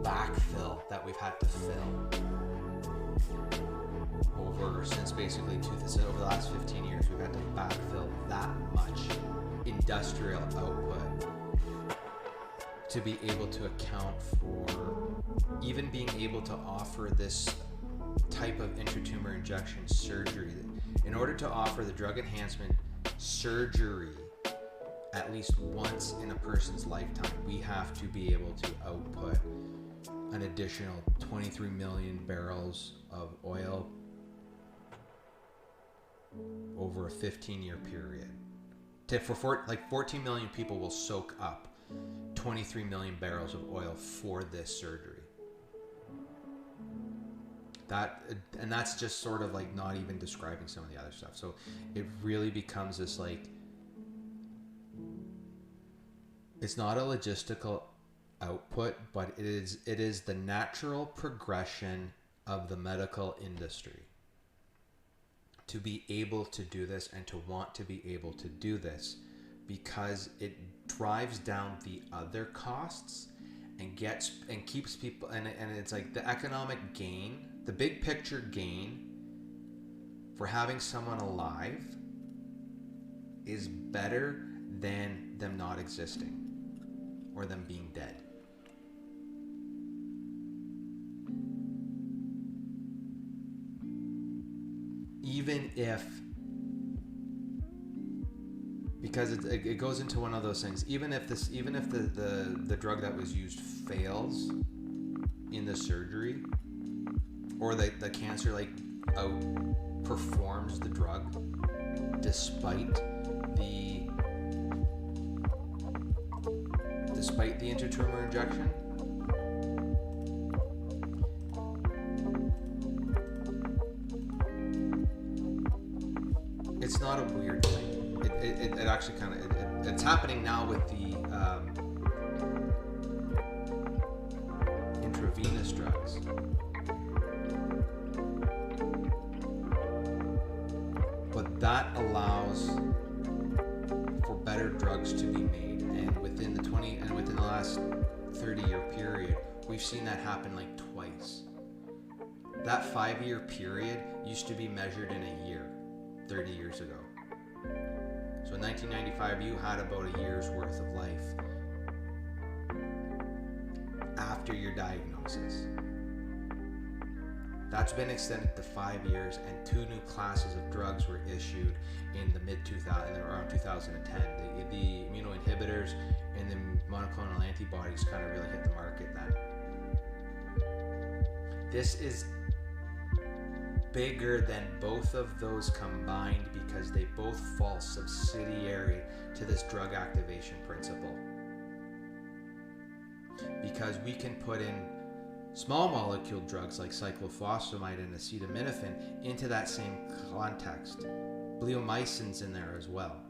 backfill that we've had to fill over the last 15 years. We've had to backfill that much industrial output to be able to account for even being able to offer this type of intratumor injection surgery. In order to offer the drug enhancement surgery at least once in a person's lifetime, we have to be able to output an additional 23 million barrels of oil over a 15-year period. 14 million people will soak up 23 million barrels of oil for this surgery. That's just sort of like not even describing some of the other stuff. So it really becomes this like, it's not a logistical output, but it is the natural progression of the medical industry to be able to do this and to want to be able to do this, because it drives down the other costs and keeps people, and it's like the economic gain, the big picture gain for having someone alive is better than them not existing or them being dead. Even if, because it goes into one of those things, even if the drug that was used fails in the surgery, or the cancer outperforms the drug despite the intratumor injection, it's not a weird thing. It actually kind of it's happening now with the intravenous drugs. But that allows for better drugs to be made. And within the last 30-year period, we've seen that happen like twice. That 5-year period used to be measured in a year 30 years ago. So in 1995, you had about a year's worth of life after your diagnosis. That's been extended to 5 years, and 2 new classes of drugs were issued in the around 2010. The immunoinhibitors and the monoclonal antibodies kind of really hit the market then. This is bigger than both of those combined because they both fall subsidiary to this drug activation principle. Because we can put in small molecule drugs like cyclophosphamide and acetaminophen into that same context. Bleomycin's in there as well,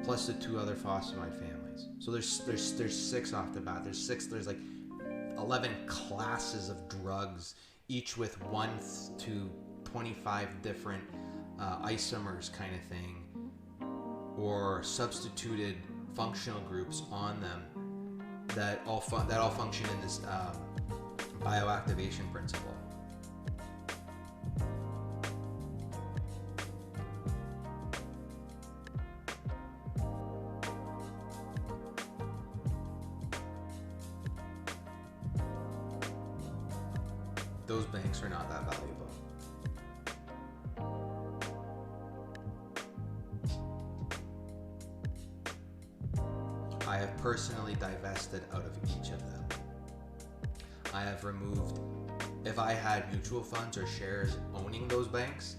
plus the 2 other phosphamide families. So there's 6 off the bat. There's like 11 classes of drugs, each with 1 to 25 different isomers kind of thing, or substituted functional groups on them that all function in this bioactivation principle. Those banks are not that valuable. I have personally divested out of each of them. I have removed, if I had mutual funds or shares owning those banks,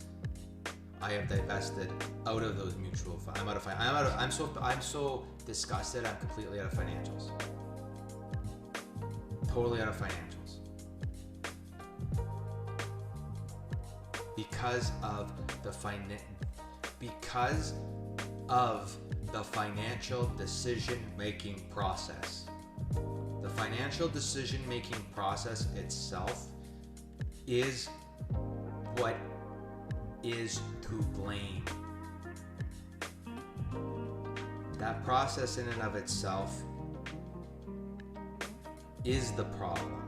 I have divested out of those mutual funds. I'm so disgusted. I'm completely out of financials. Totally out of financials. Because of the financial decision-making process. The financial decision-making process itself is what is to blame. That process in and of itself is the problem.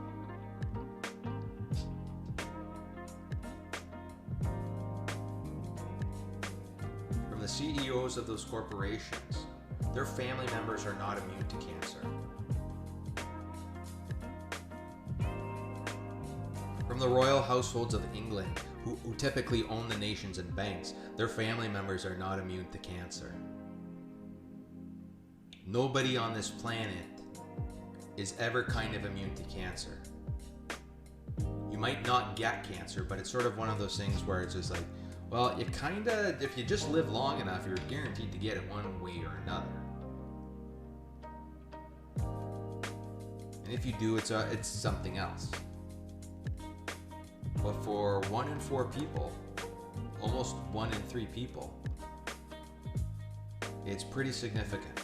From the CEOs of those corporations, their family members are not immune to cancer. From the royal households of England, who typically own the nations and banks, their family members are not immune to cancer. Nobody on this planet is ever kind of immune to cancer. You might not get cancer, but it's sort of one of those things where it's just like, well, you kind of, if you just live long enough, you're guaranteed to get it one way or another. And if you do, it's something else. But for 1 in 4 people, almost 1 in 3 people, it's pretty significant.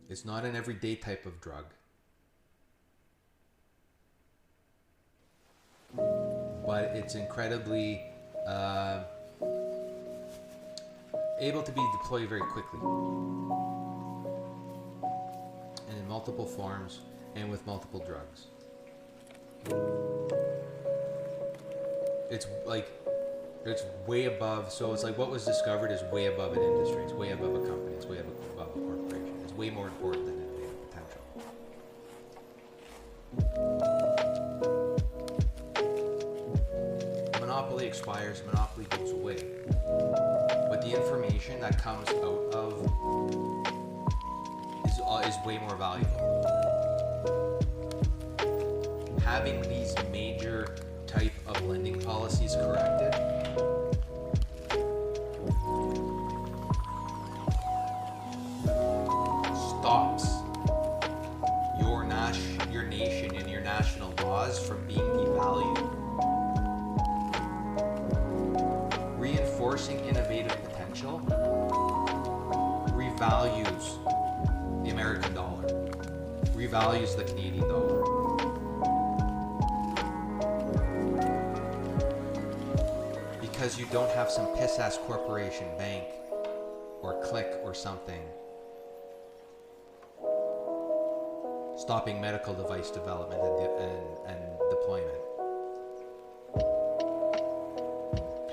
It's not an everyday type of drug, but it's incredibly able to be deployed very quickly and in multiple forms and with multiple drugs. It's way above, so it's like what was discovered is way above an industry, it's way above a company, it's way above a corporation. It's way more important than innovative potential. Monopoly expires, monopoly goes away. But the information that comes out of is way more valuable. Having these major type of lending policies corrected stops your nation and your national laws from being devalued. Reinforcing innovative potential revalues the American dollar, revalues the Canadian dollar. Because you don't have some piss-ass corporation bank or click or something stopping medical device development and deployment.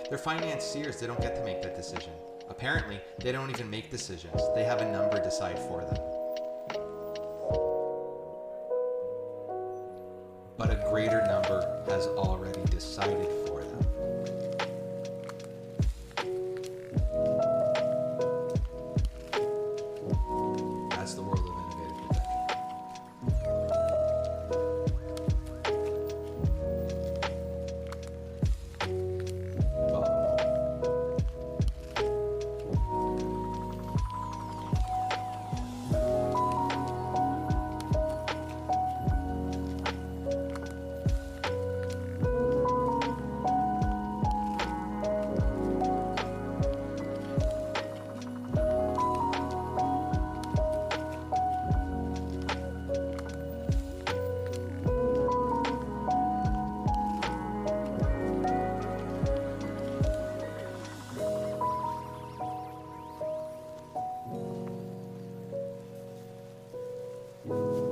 They're financiers, they don't get to make that decision. Apparently, they don't even make decisions. They have a number decide for them. But a greater number has already decided for them. That's the world of innovative Benjamin.